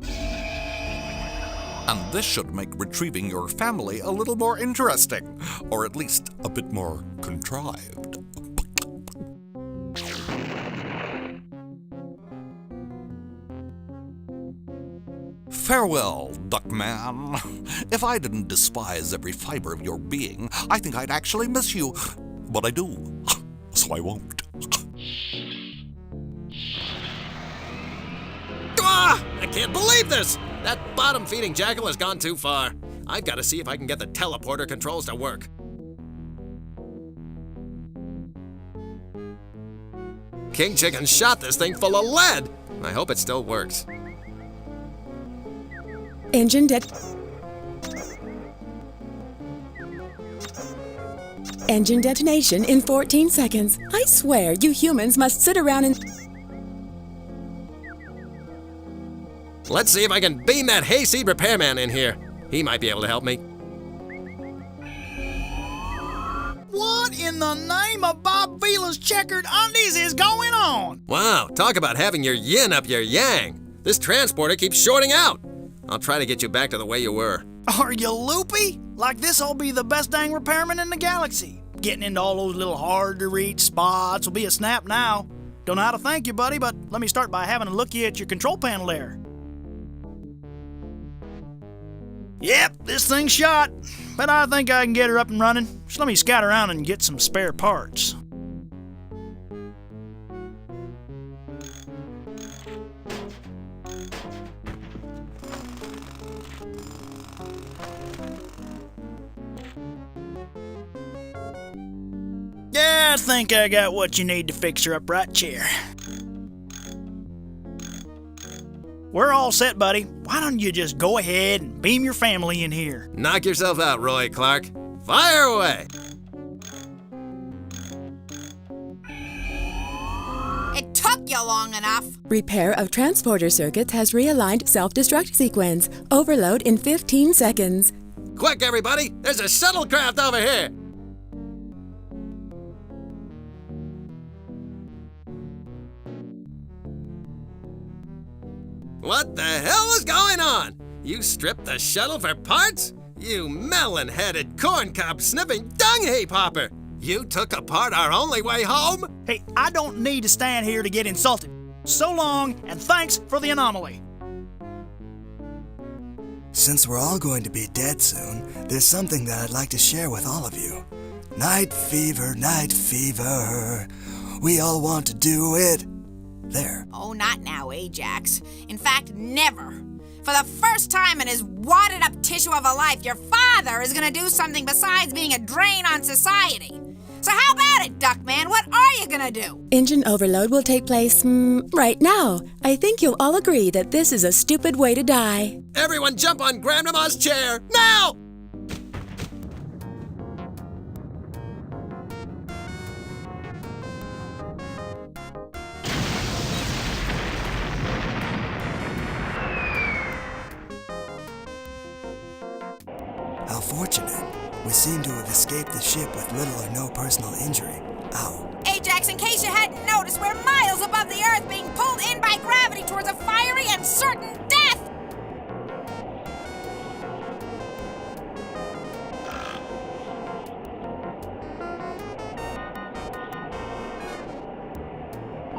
And this should make retrieving your family a little more interesting, or at least a bit more contrived. Farewell, Duckman. If I didn't despise every fiber of your being, I think I'd actually miss you. But I do, so I won't. I can't believe this! That bottom-feeding jackal has gone too far. I've got to see if I can get the teleporter controls to work. King Chicken shot this thing full of lead. I hope it still works. Engine detonation in 14 seconds. I swear, you humans must sit around and... Let's see if I can beam that hayseed repairman in here. He might be able to help me. What in the name of Bob Vila's checkered undies is going on? Wow, talk about having your yin up your yang. This transporter keeps shorting out. I'll try to get you back to the way you were. Are you loopy? Like this'll be the best dang repairman in the galaxy. Getting into all those little hard-to-reach spots will be a snap now. Don't know how to thank you, buddy, but let me start by having a looky at your control panel there. Yep, this thing's shot, but I think I can get her up and running. Just let me scout around and get some spare parts. Yeah, I think I got what you need to fix your upright chair. We're all set, buddy. Why don't you just go ahead and beam your family in here? Knock yourself out, Roy Clark. Fire away! It took you long enough. Repair of transporter circuits has realigned self-destruct sequence. Overload in 15 seconds. Quick, everybody! There's a shuttlecraft over here! What the hell is going on? You stripped the shuttle for parts? You melon-headed, corn-cob-sniffing dung-heap hopper! You took apart our only way home? Hey, I don't need to stand here to get insulted. So long, and thanks for the anomaly. Since we're all going to be dead soon, there's something that I'd like to share with all of you. Night fever, night fever. We all want to do it. There. Oh, not now, Ajax. In fact, never. For the first time in his wadded up tissue of a life, your father is gonna do something besides being a drain on society. So how about it, Duckman? What are you gonna do? Engine overload will take place right now. I think you'll all agree that this is a stupid way to die. Everyone jump on Grandmama's chair, now! How fortunate. We seem to have escaped the ship with little or no personal injury. Ow. Ajax, in case you hadn't noticed, we're miles above the Earth being pulled in by gravity towards a fiery and certain death!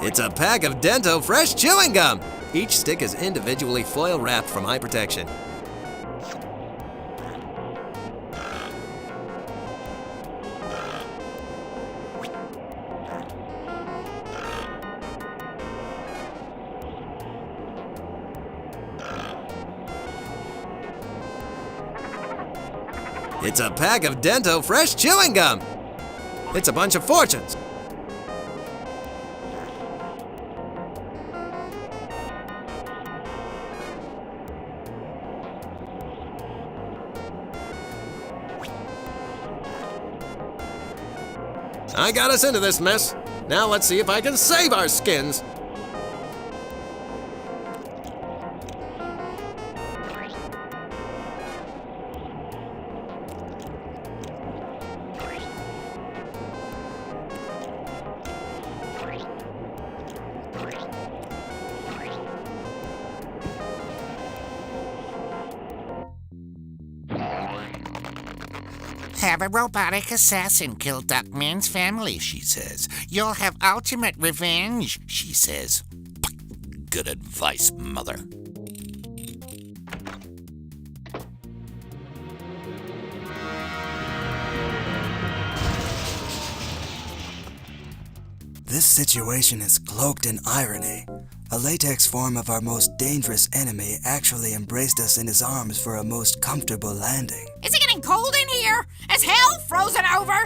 It's a pack of Dento fresh chewing gum. Each stick is individually foil wrapped from eye protection. It's a pack of Dento fresh chewing gum. It's a bunch of fortunes. I got us into this mess. Now let's see if I can save our skins. Have a robotic assassin kill Duckman's family, she says. You'll have ultimate revenge, she says. Good advice, Mother. This situation is cloaked in irony. A latex form of our most dangerous enemy actually embraced us in his arms for a most comfortable landing. Is it getting cold in here? Is hell frozen over?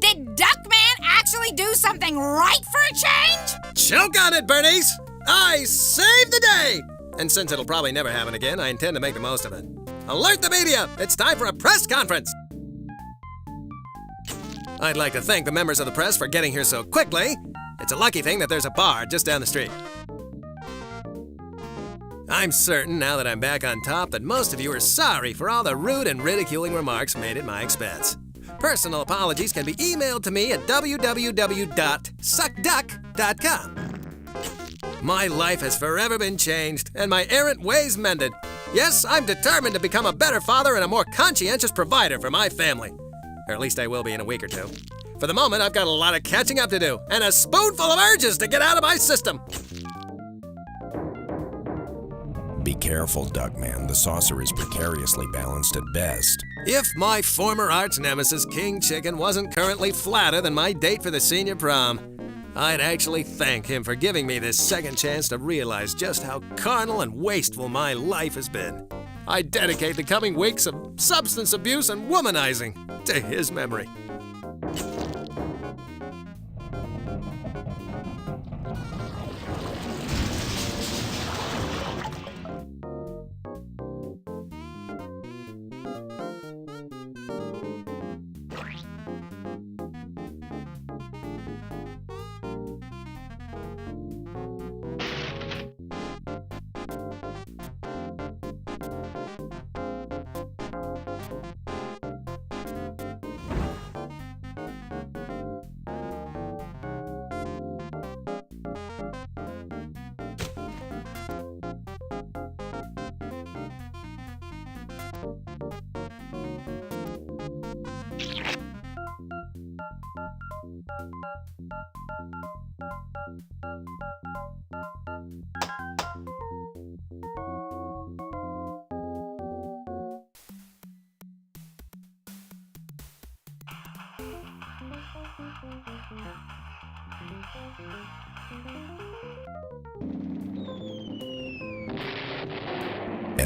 Did Duckman actually do something right for a change? Choke on it, Bernice! I saved the day! And since it'll probably never happen again, I intend to make the most of it. Alert the media! It's time for a press conference! I'd like to thank the members of the press for getting here so quickly. It's a lucky thing that there's a bar just down the street. I'm certain, now that I'm back on top, that most of you are sorry for all the rude and ridiculing remarks made at my expense. Personal apologies can be emailed to me at www.suckduck.com. My life has forever been changed, and my errant ways mended. Yes, I'm determined to become a better father and a more conscientious provider for my family. Or at least I will be in a week or two. For the moment, I've got a lot of catching up to do, and a spoonful of urges to get out of my system. Be careful, Duckman. The saucer is precariously balanced at best. If my former arch nemesis, King Chicken, wasn't currently flatter than my date for the senior prom, I'd actually thank him for giving me this second chance to realize just how carnal and wasteful my life has been. I dedicate the coming weeks of substance abuse and womanizing to his memory.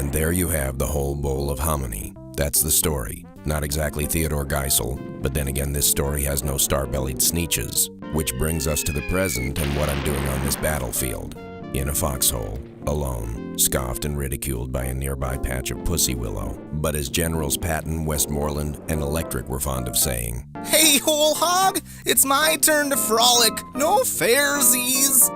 And there you have the whole bowl of hominy. That's the story. Not exactly Theodore Geisel, but then again this story has no star-bellied sneetches. Which brings us to the present and what I'm doing on this battlefield. In a foxhole, alone, scoffed and ridiculed by a nearby patch of pussy willow. But as Generals Patton, Westmoreland, and Electric were fond of saying, Hey, whole hog! It's my turn to frolic. No fairsies!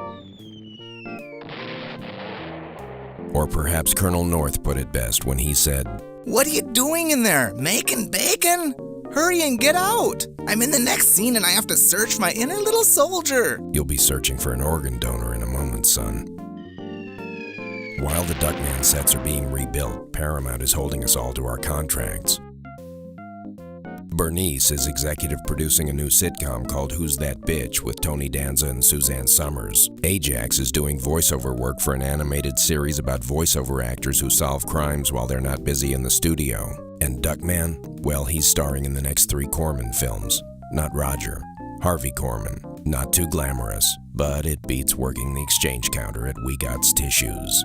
Or perhaps Colonel North put it best when he said, What are you doing in there? Making bacon? Hurry and get out! I'm in the next scene and I have to search my inner little soldier. You'll be searching for an organ donor in a moment, son. While the Duckman sets are being rebuilt, Paramount is holding us all to our contracts. Bernice is executive producing a new sitcom called Who's That Bitch with Tony Danza and Suzanne Summers. Ajax is doing voiceover work for an animated series about voiceover actors who solve crimes while they're not busy in the studio. And Duckman, well, he's starring in the next 3 Corman films. Not Roger, Harvey Corman. Not too glamorous, but it beats working the exchange counter at We Got's Tissues.